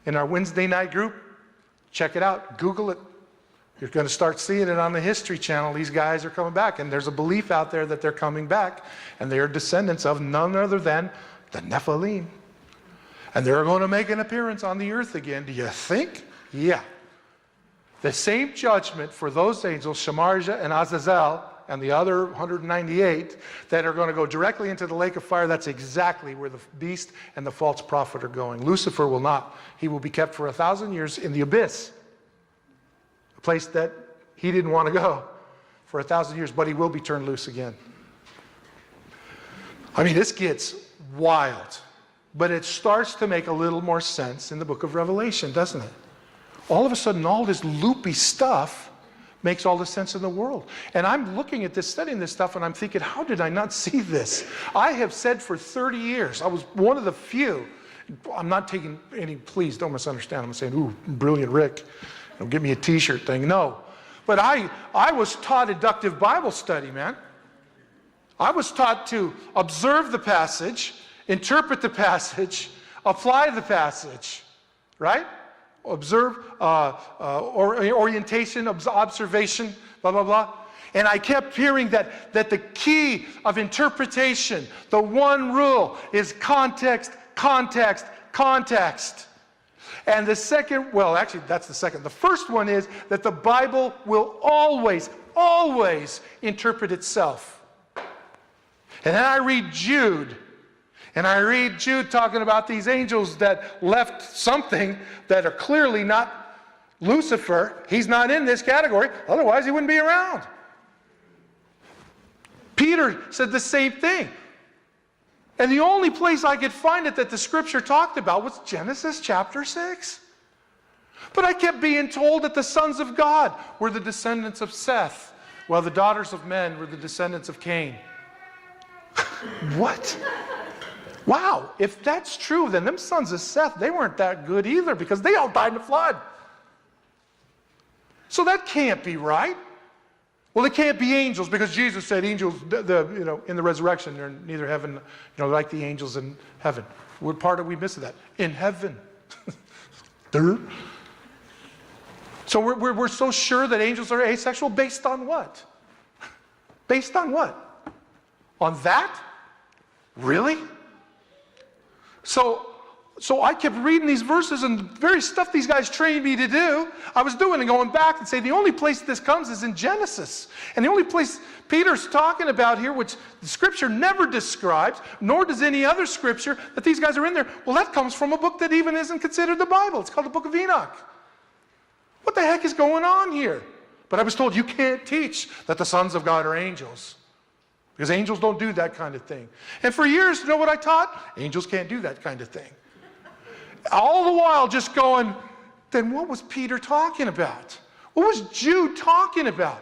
in our Wednesday night group. Check it out. Google it. You're going to start seeing it on the History Channel. These guys are coming back. And there's a belief out there that they're coming back. And they are descendants of none other than the Nephilim. And they're going to make an appearance on the earth again. Do you think? Yeah. The same judgment for those angels, Shamarja and Azazel, and the other 198 that are going to go directly into the lake of fire, that's exactly where the beast and the false prophet are going. Lucifer will not. He will be kept for 1,000 years in the abyss, a place that he didn't want to go for 1,000 years, but he will be turned loose again. I mean, this gets wild, but it starts to make a little more sense in the book of Revelation, doesn't it? All of a sudden, all this loopy stuff makes all the sense in the world. And I'm looking at this, studying this stuff, and I'm thinking, how did I not see this? I have said for 30 years, I was one of the few. I'm not taking any, please don't misunderstand. I'm saying, ooh, brilliant Rick, give me a t-shirt thing. No. But I was taught inductive Bible study, man. I was taught to observe the passage, interpret the passage, apply the passage, right? Observe, orientation, observation, blah, blah, blah. And I kept hearing that the key of interpretation, the one rule, is context, context, context. And the second, well, actually, that's the second. The first one is that the Bible will always, always interpret itself. And then I read Jude. And I read Jude talking about these angels that left something that are clearly not Lucifer. He's not in this category. Otherwise, he wouldn't be around. Peter said the same thing. And the only place I could find it that the scripture talked about was Genesis chapter 6. But I kept being told that the sons of God were the descendants of Seth, while the daughters of men were the descendants of Cain. What? Wow, if that's true, then them sons of Seth, they weren't that good either because they all died in the flood. So that can't be right. Well, it can't be angels because Jesus said angels, in the resurrection, they're neither heaven, like the angels in heaven. What part are we missing that? In heaven. So we're so sure that angels are asexual based on what? Based on what? On that? Really? So I kept reading these verses and the very stuff these guys trained me to do, I was doing and going back and say the only place this comes is in Genesis. And the only place Peter's talking about here, which the scripture never describes, nor does any other scripture, that these guys are in there, well, that comes from a book that even isn't considered the Bible. It's called the book of Enoch. What the heck is going on here? But I was told you can't teach that the sons of God are angels. Because angels don't do that kind of thing. And for years, you know what I taught? Angels can't do that kind of thing. All the while just going, then what was Peter talking about? What was Jude talking about?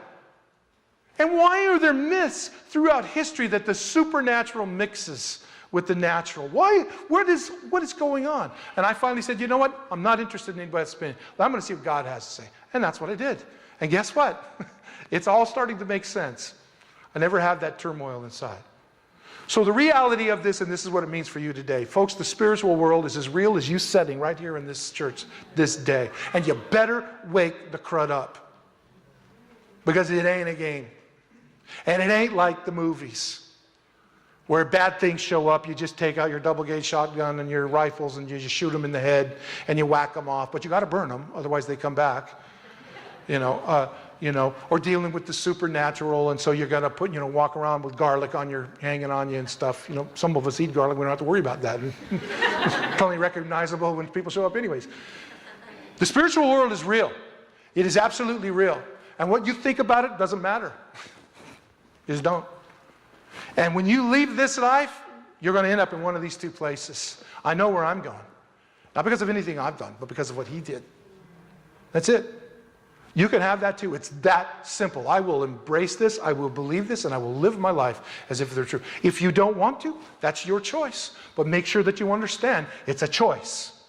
And why are there myths throughout history that the supernatural mixes with the natural? Why? What is going on? And I finally said, you know what? I'm not interested in anybody else's opinion. I'm going to see what God has to say. And that's what I did. And guess what? It's all starting to make sense. I never had that turmoil inside. So the reality of this, and this is what it means for you today. Folks, the spiritual world is as real as you sitting right here in this church this day. And you better wake the crud up. Because it ain't a game. And it ain't like the movies, where bad things show up. You just take out your double-gauge shotgun and your rifles and you just shoot them in the head and you whack them off. But you got to burn them, otherwise they come back. Or dealing with the supernatural, and so you're gonna walk around with garlic hanging on you and stuff. Some of us eat garlic, we don't have to worry about that. It's only recognizable when people show up anyways. The spiritual world is real. It is absolutely real. And what you think about it doesn't matter. You just don't. And when you leave this life, you're going to end up in one of these two places. I know where I'm going. Not because of anything I've done, but because of what he did. That's it. You can have that too. It's that simple. I will embrace this, I will believe this, and I will live my life as if they're true. If you don't want to, that's your choice. But make sure that you understand it's a choice.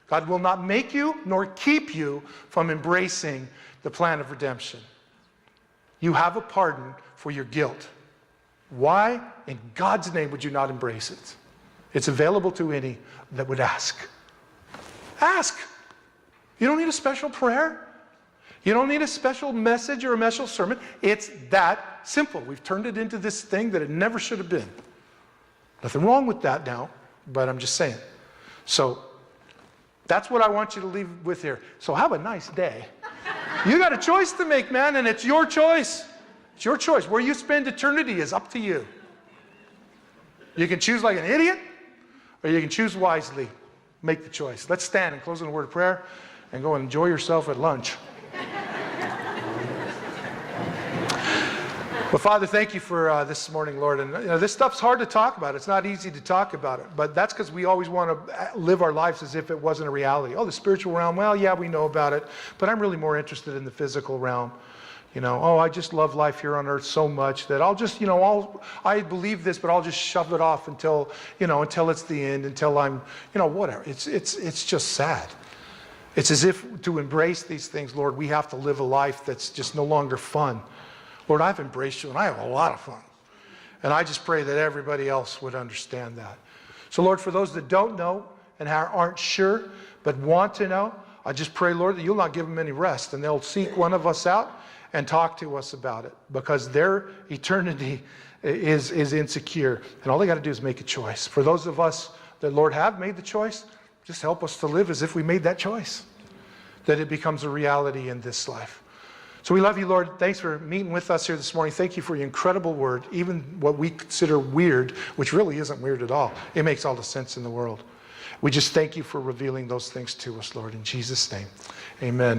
God will not make you nor keep you from embracing the plan of redemption. You have a pardon for your guilt. Why in God's name would you not embrace it? It's available to any that would ask. Ask. You don't need a special prayer. You don't need a special message or a special sermon. It's that simple. We've turned it into this thing that it never should have been. Nothing wrong with that now, but I'm just saying. So that's what I want you to leave with here. So have a nice day. You got a choice to make, man, and it's your choice. It's your choice. Where you spend eternity is up to you. You can choose like an idiot, or you can choose wisely. Make the choice. Let's stand and close in a word of prayer and go and enjoy yourself at lunch. Well, Father, thank you for this morning, Lord. And this stuff's hard to talk about. It's not easy to talk about it. But that's because we always want to live our lives as if it wasn't a reality. Oh, the spiritual realm, well, yeah, we know about it. But I'm really more interested in the physical realm. I just love life here on earth so much that I'll just, I believe this, but I'll just shove it off until it's the end, until I'm, whatever. It's just sad. It's as if to embrace these things, Lord, we have to live a life that's just no longer fun. Lord, I've embraced you and I have a lot of fun. And I just pray that everybody else would understand that. So Lord, for those that don't know and aren't sure, but want to know, I just pray, Lord, that you'll not give them any rest and they'll seek one of us out and talk to us about it, because their eternity is insecure. And all they got to do is make a choice. For those of us that, Lord, have made the choice, just help us to live as if we made that choice, that it becomes a reality in this life. So we love you, Lord. Thanks for meeting with us here this morning. Thank you for your incredible word, even what we consider weird, which really isn't weird at all. It makes all the sense in the world. We just thank you for revealing those things to us, Lord, in Jesus' name. Amen.